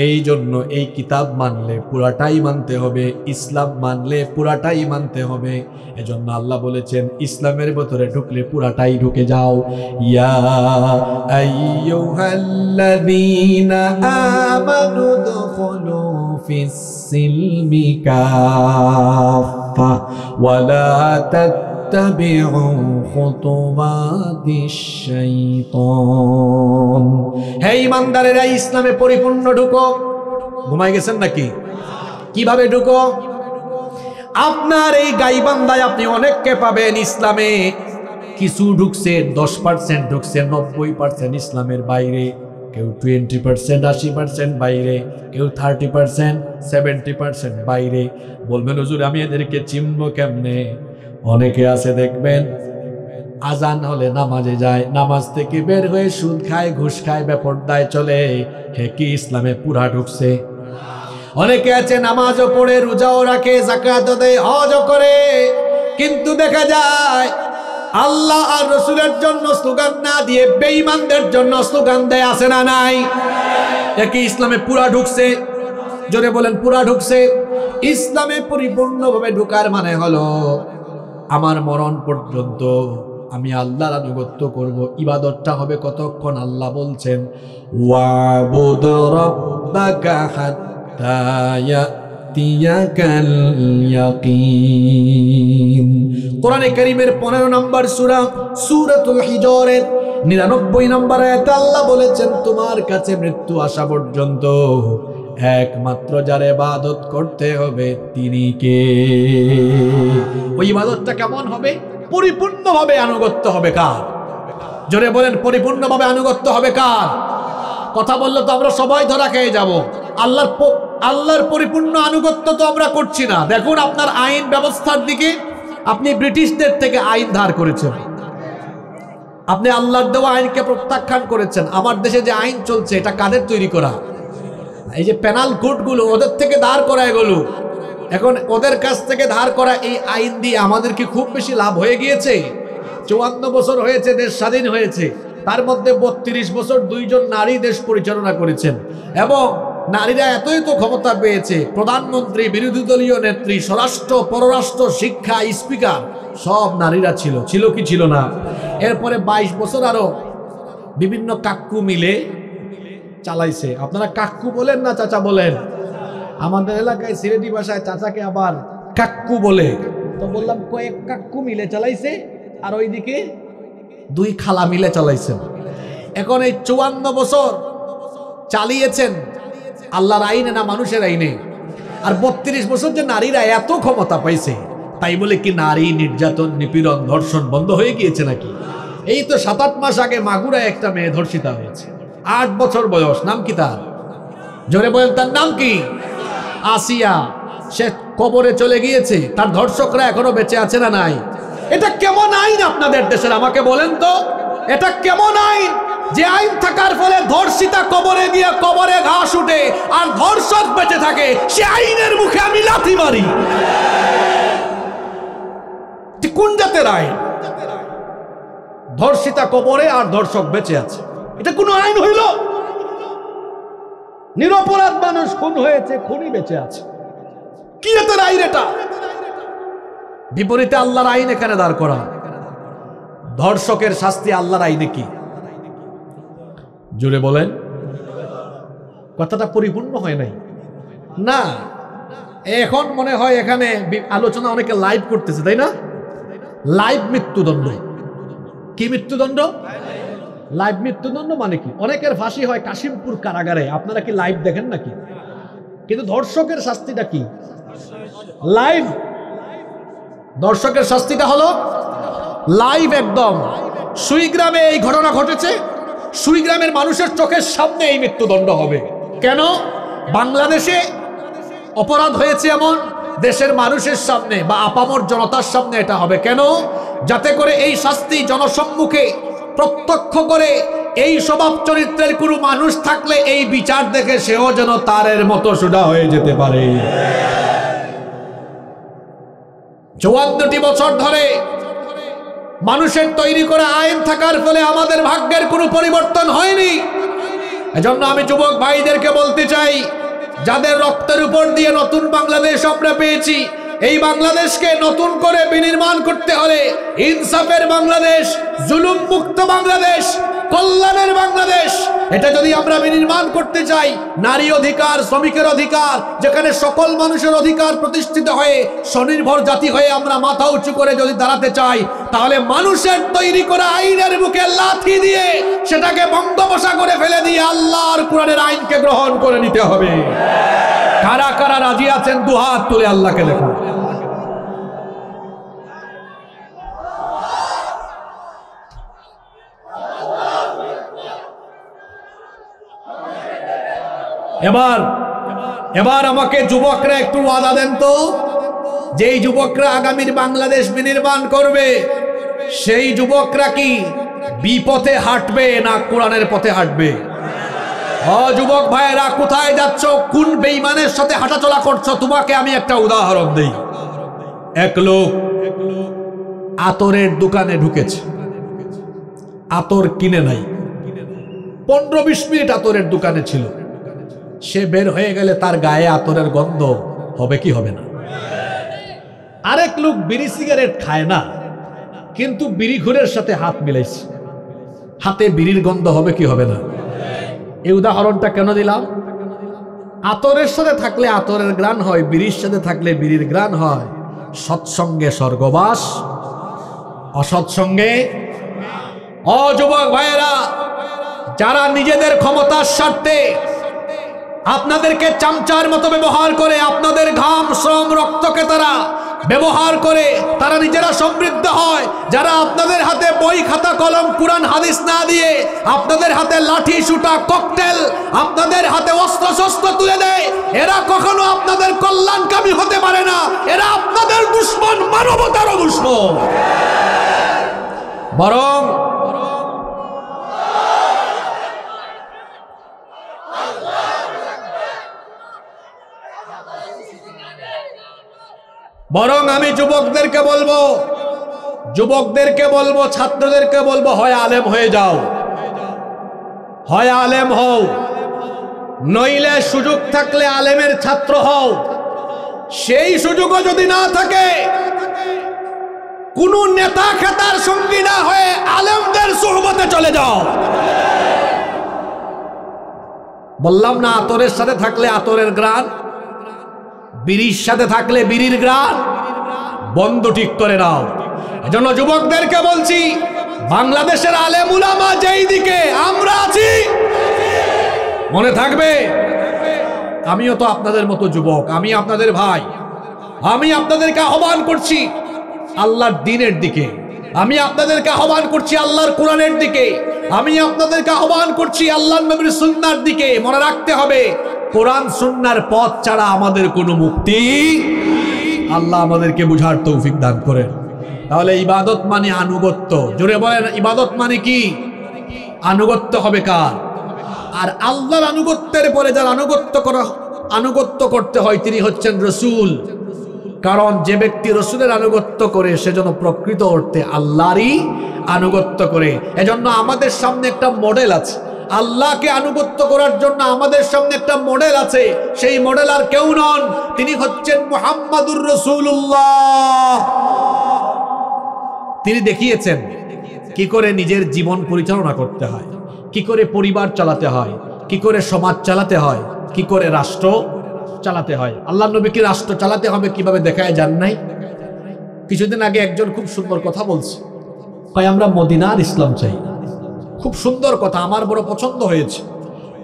এই জন্য এই কিতাব মানলে পুরাটাই মানতে হবে, ইসলাম মানলে পুরাটাই মানতে হবে। এজন্য আল্লাহ বলেছেন ইসলামের ভেতরে ঢুকলে পুরাটাই ঢুকে যাও। ইয়া আইয়ুহাল্লাযীনা আমানু দুখুলু ফিস সিলমি কাফা ওয়া লা তাত্তাবিউ খুতুওয়াতিশ শাইতান। হে ঈমানদারেরা, ইসলামে পরিপূর্ণ ঢুকো। ঘুমাই গেছেন নাকি? কিভাবে ঢুকো? আপনার এই গাইবান্ধায় আপনি অনেককে পাবেন ইসলামে, কিছু ঢুকছে 10% ঢুকছে, 90% ইসলামের বাইরে, কেউ 20%, 80% বাইরে, কেউ 30%, 70% বাইরে। বলবেন হুজুর আমি এদেরকে চিনবো কেমনে? অনেকে আছে দেখবেন আজান হলে নামাজে যায়, নামাজ থেকে বের হয়ে সুদ খায়, ঘুষ খায়, বেপরদায় চলে। হে কি ইসলামে পুরা ঢুকছে? অনেকে আছে নামাজও পড়ে, রোজাও রাখে, যাকাতও দেয়, হজও করে, কিন্তু দেখা যায় আল্লাহ আর রাসূলের জন্য স্লোগান না দিয়ে বেঈমানদের জন্য স্লোগান দেয়। আছে না নাই? এ কি ইসলামে পুরা ঢুকছে? জোরে বলেন পুরা ঢুকছে। ইসলামে পরিপূর্ণভাবে ঢোকার মানে হলো আমার মরণ পর্যন্ত আমি আল্লাহর আনুগত্য করব। ইবাদতটা হবে কতক্ষণ? আল্লাহ বলছেন ওয়াবুদ রাব্বাকা হাত্তা ইয়াতিয়াকাল ইয়াকিন। কোরআনে কারীমের 15 নম্বর সূরা সূরাতুল হিজরের 99 নম্বর আয়াতে আল্লাহ বলেছেন তোমার কাছে মৃত্যু আসা পর্যন্ত একমাত্র যার ইবাদত করতে হবে তিনি কে? ওই ইবাদতটা কেমন হবে? পরিপূর্ণভাবে আনুগত্য হবে কার? জোরে বলেন পরিপূর্ণভাবে আনুগত্য হবে কার? কথা বললে তো আমরা সবাই ধরা খেয়ে যাব। আল্লাহর পরিপূর্ণ আনুগত্য তো আমরা করছি না। দেখুন আপনার আইন ব্যবস্থার দিকে, আপনি ব্রিটিশদের থেকে আইন ধার করেছেন, আপনি আল্লাহর দেওয়া আইনকে প্রত্যাখ্যান করেছেন। আমার দেশে যে আইন চলছে এটা কাদের তৈরি করা? এই যে পেনাল কোর্টগুলো ওদের থেকে ধার করা এগুলো, এখন ওদের কাছ থেকে ধার করা এই আইন দিয়ে আমাদের কি খুব বেশি লাভ হয়ে গিয়েছে? 54 বছর হয়েছে দেশ স্বাধীন হয়েছে, তার মধ্যে 32 বছর দুইজন নারী দেশ পরিচালনা করেছেন, এবং নারীরা এতই তো ক্ষমতা পেয়েছে, প্রধানমন্ত্রী, বিরোধী দলীয় নেত্রী, স্বরাষ্ট্র, পররাষ্ট্র, শিক্ষা, স্পিকার সব নারীরা ছিল। ছিল কি ছিল না? এরপরে 22 বছর আরো বিভিন্ন কাক্কু মিলে চালাইছে। আপনারা কাক্কু বলেন না চাচা বলেন? আমাদের এলাকায় সিলেটি ভাষায় চাচাকে আবার কাক্কু বলে। তো বললাম কয়েক কাক্কু মিলে চালাইছে, আর ওইদিকে 2 খালা মিলে চালাইছেন। এখন এই 54 বছর চালিয়েছেন আল্লাহর আইনে না মানুষের আইনে? আর 32 বছর যে নারীরা এত ক্ষমতা পাইছে, তাই বলে কি নারী নির্যাতন, নিপীড়ন, ধর্ষণ বন্ধ হয়ে গিয়েছে নাকি? এই তো 7-8 মাস আগে মাগুরায় একটা মেয়ে ধর্ষিতা হয়েছে, 8 বছর বয়স। নাম কি তার? জোরে বলেন, তার নাম কি? আসিয়া। সে কবরে চলে গিয়েছে, তার ধর্ষকরা এখনো বেঁচে আছে না নাই? এটা কেমন আইন আপনাদের দেশের? আমাকে বলেন তো, এটা কেমন আইন যে আইন থাকার ফলে ধর্ষিতা কবরে গিয়ে কবরে ঘাস উঠে আর ধর্ষক বেঁচে থাকে? সে আইনের মুখে আমি লাথি মারি। কোন জাতের আইন? ধর্ষিতা কবরে আর ধর্ষক বেঁচে আছে, এটা কোন আইন হইল? নিরপরাধ মানুষ খুন হয়েছে, খুনি বেঁচে আছে, কি এদের আইন এটা? বিপরীতে আল্লাহর আইন এখানে দাঁড় করা। ধর্ষকের শাস্তি আল্লাহর আইনে কি? জোরে বলেন, কথাটা পরিপূর্ণ হয় নাই না? এখন মনে হয় এখানে আলোচনা অনেকে লাইভ করতেছে, তাই না? লাইভ মৃত্যুদণ্ড। কি মৃত্যুদণ্ড? লাইভ মৃত্যুদণ্ড মানে কি? অনেকের ফাঁসি হয় কাশিমপুর কারাগারে, আপনারা কি লাইভ দেখেন নাকি? কিন্তু ধর্ষকের শাস্তিটা কি? লাইভ। ধর্ষকের শাস্তিটা হলো লাইভ, একদম। সুইগ্রামে এই ঘটনা ঘটেছে, সুইগ্রামের মানুষের চোখের সামনে এই মৃত্যুদণ্ড হবে। কেন? বাংলাদেশে অপরাধ হয়েছে এমন, দেশের মানুষের সামনে বা আপামর জনতার সামনে এটা হবে। কেন? যাতে করে এই শাস্তি জনসম্মুখে প্রত্যক্ষ করে এই স্বভাব চরিত্রের কোনো মানুষ থাকলে এই বিচার দেখে সেও যেন তারের মতো সোজা হয়ে যেতে পারে। 54টি বছর ধরে মানুষের তৈরি করা আইন থাকার ফলে আমাদের ভাগ্যের কোনো পরিবর্তন হয়নি। এজন্য আমি যুবক ভাইদেরকে বলতে চাই, যাদের রক্তের উপর দিয়ে নতুন বাংলাদেশ আমরা পেয়েছি, এই বাংলাদেশকে নতুন করে বিনির্মাণ করতে হলে ইনসাফের বাংলাদেশ, জুলুম মুক্ত বাংলাদেশ, কল্যাণের বাংলাদেশ, এটা যদি আমরা বিনির্মাণ করতে চাই, নারী অধিকার, শ্রমিকের অধিকার, যেখানে সকল মানুষের অধিকার প্রতিষ্ঠিত হয়ে স্বনির্ভর জাতি হয়ে আমরা মাথা উঁচু করে যদি দাঁড়াতে চাই, তাহলে মানুষের তৈরি করা আইনের মুখে লাথি দিয়ে সেটাকে বঙ্গোপসা করে ফেলে দিয়ে আল্লাহর কোরআনের আইনকে গ্রহণ করে নিতে হবে। কারা কারা রাজি আছেন দুহাত তুলে আল্লাহকে দেখান। এবার আমাকে যুবকরা একটু ওয়াদা দেন তো, যেই যুবকরা আগামীর বাংলাদেশ বিনির্মাণ করবে, সেই যুবকরা কি বিপথে হাঁটবে না কোরআনের পথে হাঁটবে? যুবক ভাইয়েরা, কোথায় যাচ্ছ? কোন বেঈমানের সাথে হাঁটাচলা করছো? তোমাকে আমি একটা উদাহরণ দেই। এক লোক আতরের দোকানে ঢুকেছে, আতর কিনে নাই, 15-20 মিনিট আতরের দোকানে ছিল। সে বের হয়ে গেলে তার গায়ে আতরের গন্ধ হবে কি হবে না? আরেক লোক বিড়ি সিগারেট খায় না, কিন্তু বিড়ি ঘুরের সাথে হাত মিলাইছে, হাতে বিড়ির গন্ধ হবে কি হবে না? এই উদাহরণটা কেন দিলাম? আতরের সাথে থাকলে আতরের গ্রাণ হয়, বিড়ির সাথে থাকলে বিড়ির গ্রাণ হয়। সৎসঙ্গে স্বর্গবাস, অসৎসঙ্গে। যুবক ভাইয়েরা, যারা নিজেদের ক্ষমতার স্বার্থে আপনাদেরকে চামচার মতো ব্যবহার করে, আপনাদের ঘাম, শ্রম, রক্তকে তারা ব্যবহার করে তারা নিজেরা সমৃদ্ধ হয়, যারা আপনাদের হাতে বই, খাতা, কলম, কুরআন, হাদিস না দিয়ে আপনাদের হাতে লাঠি, সুটা, ককটেল, আপনাদের হাতে অস্ত্র শস্ত্র তুলে দেয়, এরা কখনো আপনাদের কল্যাণকামী হতে পারে না। এরা আপনাদের দুশমন, মানবতারও দুশমন। বরং বরং আমি যুবকদেরকে বলবো, ছাত্রদেরকে বলবো, হয় আলেম হয়ে যাও, হয় আলেম হও, নইলে সুযোগ থাকলে আলেমের ছাত্র হও। সেই সুযোগও যদি না থাকে, কোন নেতা খেতার সঙ্গী না হয়ে আলেমদের সুহবতে চলে যাও। বললাম না, আতরের সাথে থাকলে আতরের গ্রাণ, বিড়ির সাথে থাকলে বিড়ির গ্রাণ। বন্ধু ঠিক করে নাও। এজন্য যুবকদেরকে বলছি, বাংলাদেশের আলেম উলামা যেই দিকে, আমরা আছি। মনে থাকবে, আমিও তো আপনাদের মতো যুবক, আমি আপনাদের ভাই। আমি আপনাদেরকে আহ্বান করছি আল্লাহর দ্বীনের দিকে, আমি আপনাদেরকে আহ্বান করছি আল্লাহর কোরআনের দিকে, আমি আপনাদেরকে আহ্বান করছি আল্লাহর নবীর সুন্নাহর দিকে। মনে রাখতে হবে, কোরআন সুন্নাহর পথ ছাড়া আমাদের কোনো মুক্তি। আল্লাহ আমাদেরকে বুঝার তৌফিক দান করেন। তাহলে ইবাদত মানে আনুগত্য। জোরে বলেন, ইবাদত মানে কি? আনুগত্য হবে কার? আর আল্লাহর আনুগত্যের পরে যার আনুগত্য করতে হয়, তিনি হচ্ছেন রসুল। কারণ যে ব্যক্তি রসুলের আনুগত্য করে, সে যেন প্রকৃত অর্থে আল্লাহরই আনুগত্য করে। এজন্য আমাদের সামনে একটা মডেল আছে, আল্লাহকে আনুগত্য করার জন্য আমাদের সামনে একটা মডেল আছে। সেই মডেল আর কেউ নন, তিনি হচ্ছেন মুহাম্মাদুর রাসূলুল্লাহ। তিনি দেখিয়েছেন কি করে নিজের জীবন পরিচালনা করতে হয়, কি করে পরিবার চালাতে হয়, কি করে সমাজ চালাতে হয়, কি করে রাষ্ট্র চালাতে হয়। আল্লাহ নবীকে রাষ্ট্র চালাতে হবে কিভাবে দেখায় যান নাই? কিছুদিন আগে একজন খুব সুন্দর কথা বলছে, কয় আমরা মদিনার ইসলাম চাই। খুব সুন্দর কথা, আমার বড় পছন্দ হয়েছে।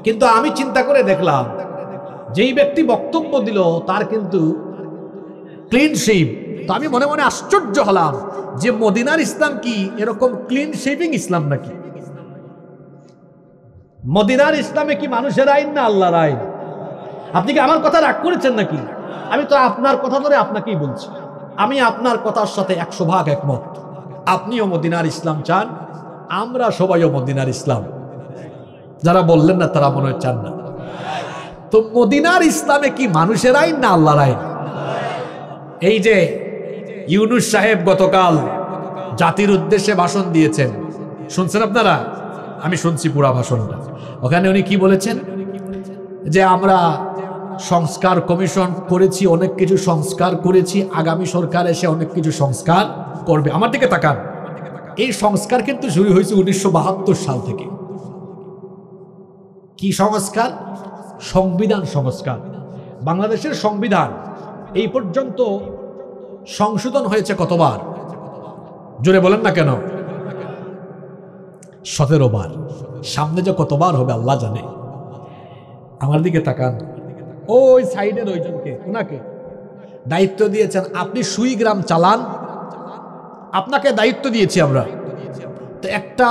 কিন্তু আমি চিন্তা করে দেখলাম, যেই ব্যক্তি বক্তব্য দিল তার কিন্তু ক্লিন শেভ। তো আমি মনে মনে আশ্চর্য হলাম যে মদিনার ইসলাম কি এরকম ক্লিন শেভিং ইসলাম নাকি? মদিনার ইসলামে কি মানুষের আইন না আল্লাহর আইন? আপনি কি আমার কথা রাগ করেছেন নাকি? আমি তো আপনার কথা ধরে আপনাকেই বলছি। আমি আপনার কথার সাথে 100% একমত। আপনিও মদিনার ইসলাম চান, আমরা সবাইও মদিনার ইসলাম। যারা বললেন না তারা মনে হয় চান না। তো মদিনার ইসলামে কি মানুষের আইন না আল্লাহর আইন? এই যে ইউনূস সাহেব গতকাল জাতির উদ্দেশ্যে ভাষণ দিয়েছেন, শুনছেন আপনারা? আমি শুনছি পুরা ভাষণটা। ওখানে উনি কি বলেছেন? যে আমরা সংস্কার কমিশন করেছি, অনেক কিছু সংস্কার করেছি, আগামী সরকার এসে অনেক কিছু সংস্কার করবে। আমার দিকে তাকান, এই সংস্কার কিন্তু শুরু হয়েছে 1972 সাল থেকে। কি সংস্কার? সংবিধান সংস্কার। বাংলাদেশের সংবিধান এই পর্যন্ত সংশোধন হয়েছে কতবার? জোরে বলেন না কেন? 17 বার। সামনে যে কতবার হবে আল্লাহ জানে। আমার দিকে তাকান, ওই সাইডের ওইজনকে, ওনাকে দায়িত্ব দিয়েছেন, আপনি সুই গ্রাম চালান, আপনাকে দায়িত্ব দিয়েছি আমরা। তো একটা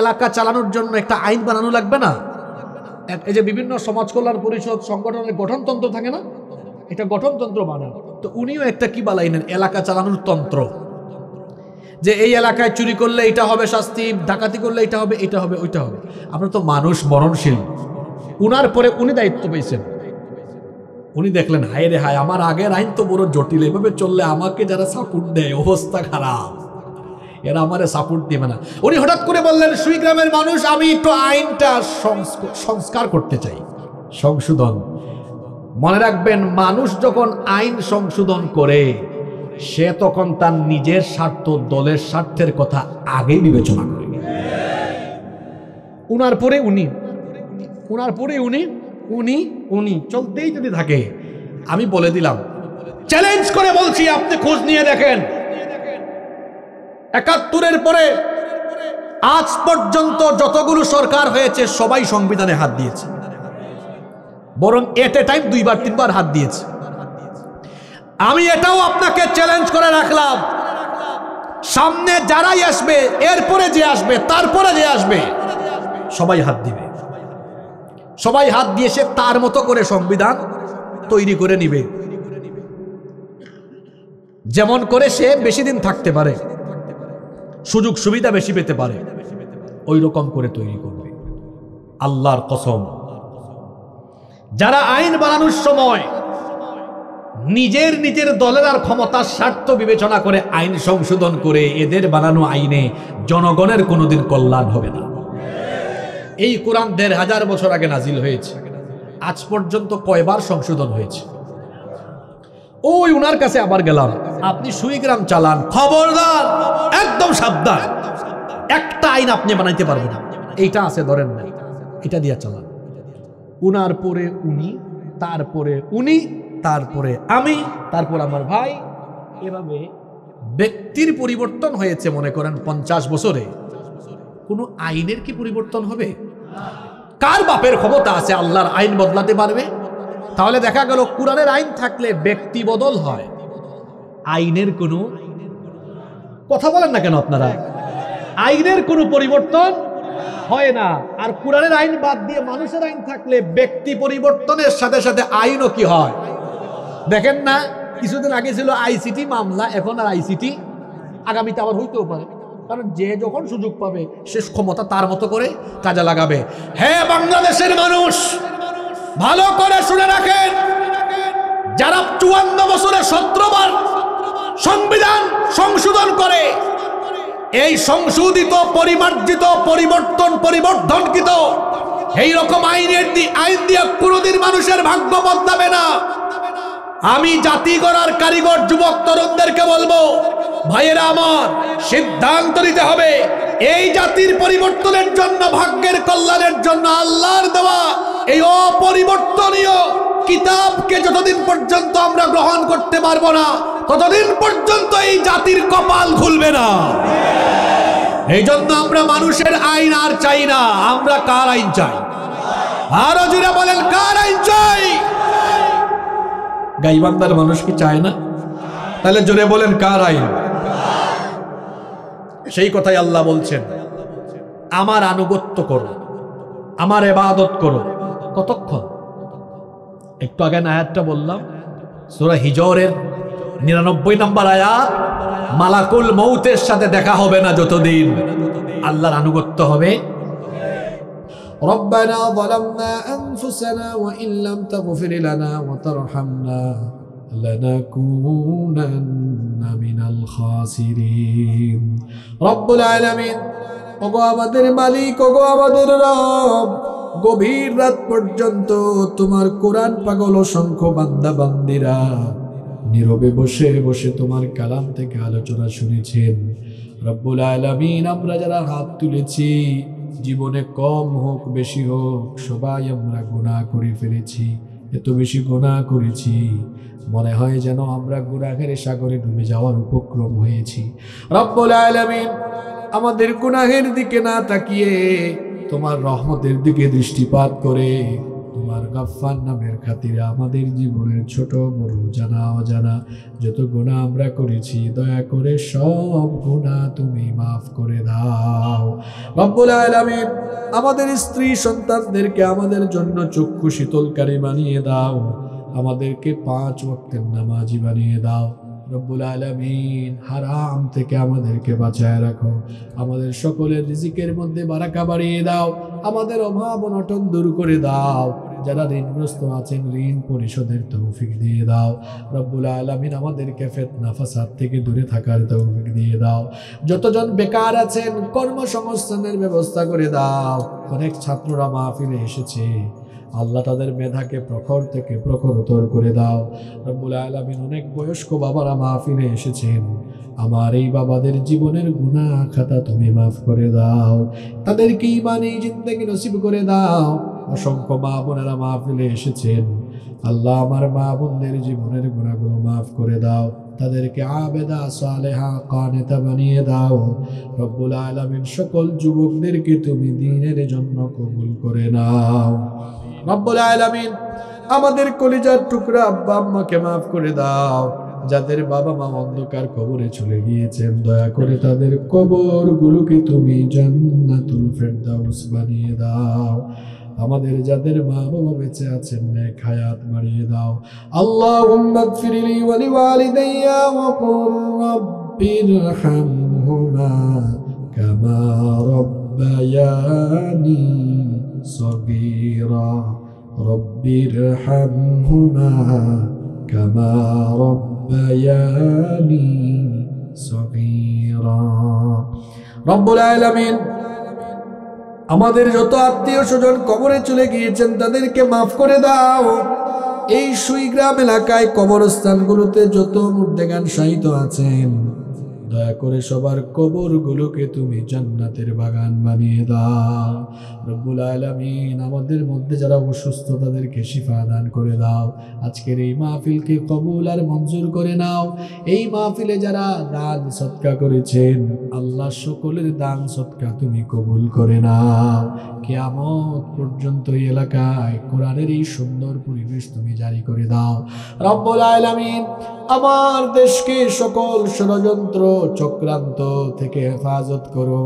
এলাকা চালানোর জন্য একটা আইন বানানো লাগবে না? এই যে বিভিন্ন সমাজ কল্যাণ পরিষদ সংগঠনের গঠনতন্ত্র থাকে না, এটা গঠনতন্ত্র বানান। তো উনিও একটা কি বানাইলেন? এলাকা চালানোর তন্ত্র। যে এই এলাকায় চুরি করলে এটা হবে শাস্তি, ডাকাতি করলে এটা হবে, এটা হবে, ওইটা হবে। আমরা তো মানুষ মরণশীল। উনার পরে উনি দায়িত্ব পেয়েছেন। উনি দেখলেন, হায় রে হায়, আমার আগের আইন তো বড় জটিল, এভাবে চললে আমাকে যারা সাপোর্ট দেয় অবস্থা খারাপ, এরা আমারে সাপোর্ট দিবে না। উনি হঠাৎ করে বললেন, সুই গ্রামের মানুষ, আমি একটু আইনটা সংস্কার করতে চাই, সংশোধন। মনে রাখবেন, মানুষ যখন আইন সংশোধন করে, সে তখন তার নিজের স্বার্থ, দলের স্বার্থের কথা আগে বিবেচনা করে। উনার পরে উনি, উনার পরে উনি, উনি, উনি চলতেই যদি থাকে, আমি বলে দিলাম, চ্যালেঞ্জ করে বলছি, আপনি খোঁজ নিয়ে দেখেন, 71-এর পরে আজ পর্যন্ত যতগুলো সরকার হয়েছে সবাই সংবিধানে হাত দিয়েছে, বরং এট এ টাইম 2-3 বার হাত দিয়েছে। আমি এটাও আপনাকে চ্যালেঞ্জ করে রাখলাম, সামনে যারাই আসবে, এরপরে যে আসবে, তারপরে যে আসবে, সবাই হাত দিবে। সবাই হাত দিয়ে সে তার মতো করে সংবিধান তৈরি করে নিবে, যেমন করে সে বেশি দিন থাকতে পারে, সুযোগ সুবিধা বেশি পেতে পারে, ওই রকম করে তৈরি করবে। আল্লাহর কসম, যারা আইন বানানোর সময় নিজের নিজের দলের আর ক্ষমতার স্বার্থ বিবেচনা করে আইন সংশোধন করে এদের বানানো আইনে জনগণের কোনোদিন কল্যাণ হবে না। এই কোরআন ১৫০০ বছর আগে নাজিল হয়েছে, আজ পর্যন্ত কয়বার সংশোধন হয়েছে? ওই উনার কাছে আবার গেলাম, আপনি সুইগ্রাম চালান, খবরদার, একদম সাবধান, একটা আইন আপনি বানাইতে পারবেন না। এইটা আছে, ধরেন না, এটা দিয়া চালান। উনার পরে উনি, তারপরে উনি, তারপরে আমি, তারপর আমার ভাই, এভাবে ব্যক্তির পরিবর্তন হয়েছে মনে করেন 50 বছরে। কোন আইনের কি পরিবর্তন হবে? কার বাপের ক্ষমতা আছে আল্লাহর আইন বদলাতে পারবে? তাহলে দেখা গেল কোরআনের আইন থাকলে ব্যক্তি বদল হয়, আইনের কোনো কথা বলেন না কেন আপনারা? আইনের কোনো পরিবর্তন হয় না। আর কোরআনের আইন বাদ দিয়ে মানুষের আইন থাকলে ব্যক্তি পরিবর্তনের সাথে সাথে আইনও কি হয়? দেখেন না, কিছুদিন আগে ছিল আইসিটি মামলা, এখন আর আইসিটি, আগামীতে আবার হইতেও পারে। কারণ যে যখন সুযোগ পাবে শেষ ক্ষমতা তার মতো করে কাজে লাগাবে। হ্যাঁ, বাংলাদেশের মানুষ ভালো করে শুনে রাখেন, যারা 54 বছরে 17 বার সংবিধান সংশোধন করে, এই সংশোধিত, পরিমার্জিত, পরিবর্ধনকৃত এই রকম আইন দিয়ে কোনোদিন মানুষের ভাগ্য বদলাবে না। আমি জাতি গড়ার কারিগর যুবক তরুণদেরকে বলবো, ভাইয়েরা আমার, সিদ্ধান্ত নিতে হবে এই জাতির পরিবর্তনের জন্য, ভাগ্যের কল্যাণের জন্য আল্লাহর দেওয়া এই অপরিবর্তনীয় কিতাবকে যতদিন পর্যন্ত আমরা গ্রহণ করতে পারবো না, ততদিন পর্যন্ত এই জাতির কপাল খুলবে না। এই জন্য আমরা মানুষের আইন আর চাই না, আমরা কার আইন চাই? আরো জোরে বলেন, কার আইন চাই? গাইবান্ধার মানুষ কি চায় না? তাহলে জোরে বলেন, কার আইন? সেই কথাই আল্লাহ বলছেন, আমার আনুগত্য করো, আমার ইবাদত করো। কতক্ষণ? একটু আগে আয়াতটা বললাম, সূরা হিজরের 99 নম্বর আয়াত, মালাকুল মউতের সাথে দেখা হবে না যতদিন আল্লাহর আনুগত্য হবে। রব্বানা যালামনা আনফুসানা ওয়া ইন লাম তাগফির লানা ওয়া তারহামনা লানাকুনান্না মিনাল খাসিরিন। রব্বুল আলামিন, ওগো আমাদের মালিক, ওগো আমাদের রব, গভীর রাত পর্যন্ত তোমার কোরআন পাগল অসংখ্য বান্দা বান্দিরা নীরবে বসে বসে তোমার কালাম থেকে আলোচনা শুনেছেন। রব্বুল আলামিন, আমরা যারা হাত তুলেছি, জীবনে কম হোক বেশি হোক সবাই আমরা গুনাহ করে ফেলেছি। এত বেশি গুনাহ করেছি, মনে হয় যেন আমরা গুনাহের সাগরে ডুবে যাওয়ার উপক্রম হয়েছি। রব্বুল আলামিন, আমাদের গুনাহের দিকে না তাকিয়ে তোমার রহমতের দিকে দৃষ্টিপাত করে তোমার গাফফার নামের খাতিরে আমাদের জীবনের ছোট বড় জানা অজানা যত গুনাহ আমরা করেছি, দয়া করে সব গুনাহ তুমি মাফ করে দাও। রব্বুল আলামিন, আমাদের স্ত্রী সন্তানদেরকে আমাদের জন্য চক্ষু শীতলকারী বানিয়ে দাও, আমাদেরকে 5 ওয়াক্তের নামাজি বানিয়ে দাও। রব্বুল আলামিন, হারাম থেকে আমাদেরকে বাঁচায় রাখো, আমাদের সকলের রিজিকের মধ্যে বারাকা বাড়িয়ে দাও, আমাদের অভাব অনটন দূর করে দাও, যারা ঋণগ্রস্ত আছেন ঋণ পরিশোধের তৌফিক দিয়ে দাও। রব্বুল আলামিন, আমাদেরকে ফিতনা ফাসাদ থেকে দূরে থাকার তৌফিক দিয়ে দাও। যতজন বেকার আছেন কর্মসংস্থানের ব্যবস্থা করে দাও। অনেক ছাত্ররা মাহফিলে এসেছে, আল্লাহ তাদের মেধাকে প্রখর থেকে প্রখরতর করে দাও। রব্বুল আলামিন, অনেক বয়স্ক বাবারা মাহফিলে এসেছেন, আমার এই বাবাদের জীবনের গুনাহ খাতা তুমি মাফ করে দাও, তাদেরকে ঈমানি জিন্দেগি নসিব করে দাও। অসংখ্য মা বোনেরা মাহফিলে এসেছেন, আল্লাহ আমার মা বোনদের জীবনের গুনাহগুলো মাফ করে দাও, তাদেরকে আবেদা সালেহা কানেতা বানিয়ে দাও। রব্বুল আলামিন, সকল যুবকদেরকে তুমি দ্বীনের জন্য কবুল করে নাও। রব্বুল আলামিন, আমাদের কলিজার টুকরা আব্বা আম্মাকে মাফ করে দাও, যাদের বাবা মা অন্ধকার কবরে চলে গিয়েছেন, দয়া করে তাদের কবরগুলোকে তুমি জান্নাতুল ফেরদাউস বানিয়ে দাও। আমাদের যাদের মা বাবা বেঁচে আছেন, নেক হায়াত বাড়িয়ে দাও। আল্লাহুম্মা গফিরলি ওয়া লিওয়ালিদাইয়া ওয়া কুর রাব্বিরহামহুমা কামা রাব্বায়ানি সগীরা। রব্বিরহামহুমা كما ربياني صغيرا রব্বুল আলামিন আমাদের যত আত্মীয় স্বজন কবরে চলে গিয়েছেন তাদেরকে মাফ করে দাও। এই সুইগ্রাম এলাকায় কবরস্থানগুলোতে যত মুর্দেগান শায়িত আছেন দয়া করে সবার কবরগুলোকে তুমি জান্নাতের বাগান বানিয়ে দাও। রব্বুল আলামিন আমাদের মধ্যে যারা অসুস্থ তাদেরকে শিফা দান করে দাও। আজকের এই মাহফিলকে কবুল আর মঞ্জুর করে নাও। এই মাহফিলে যারা দান সদকা করেছেন আল্লাহ সকলের দান সদকা তুমি কবুল করে নাও। কিয়ামত পর্যন্ত এই এলাকায় কোরআনের এই সুন্দর পরিবেশ তুমি জারি করে দাও। রব্বুল আলামিন আমার দেশকে সকল ষড়যন্ত্র চক্রান্ত থেকে হেফাজত করো।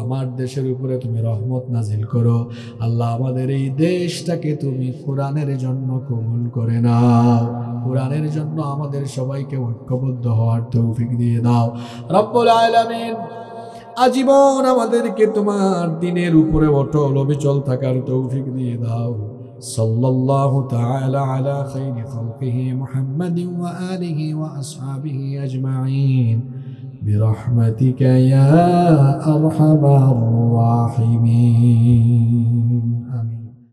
আমার দেশের উপরে তুমি রহমত নাজিল করো। আল্লাহ আমাদের এই দেশটাকে তুমি কোরআনের জন্য কবুল করে নাও। কোরআনের জন্য আমাদের সবাইকে ঐক্যবদ্ধ হওয়ার তৌফিক দিয়ে দাও। রব্বুল আলামিন আজীবন আমাদেরকে তোমার দ্বীনের উপরে অটল অবিচল থাকার তৌফিক দিয়ে দাও। সাল্লাল্লাহু তাআলা আলা খায়রি খালকিহি মুহাম্মাদিন ওয়া আলিহি ওয়া আসহাবিহি আজমাইন বিরহমাতিকা ইয়া আরহামার রাহিমিন।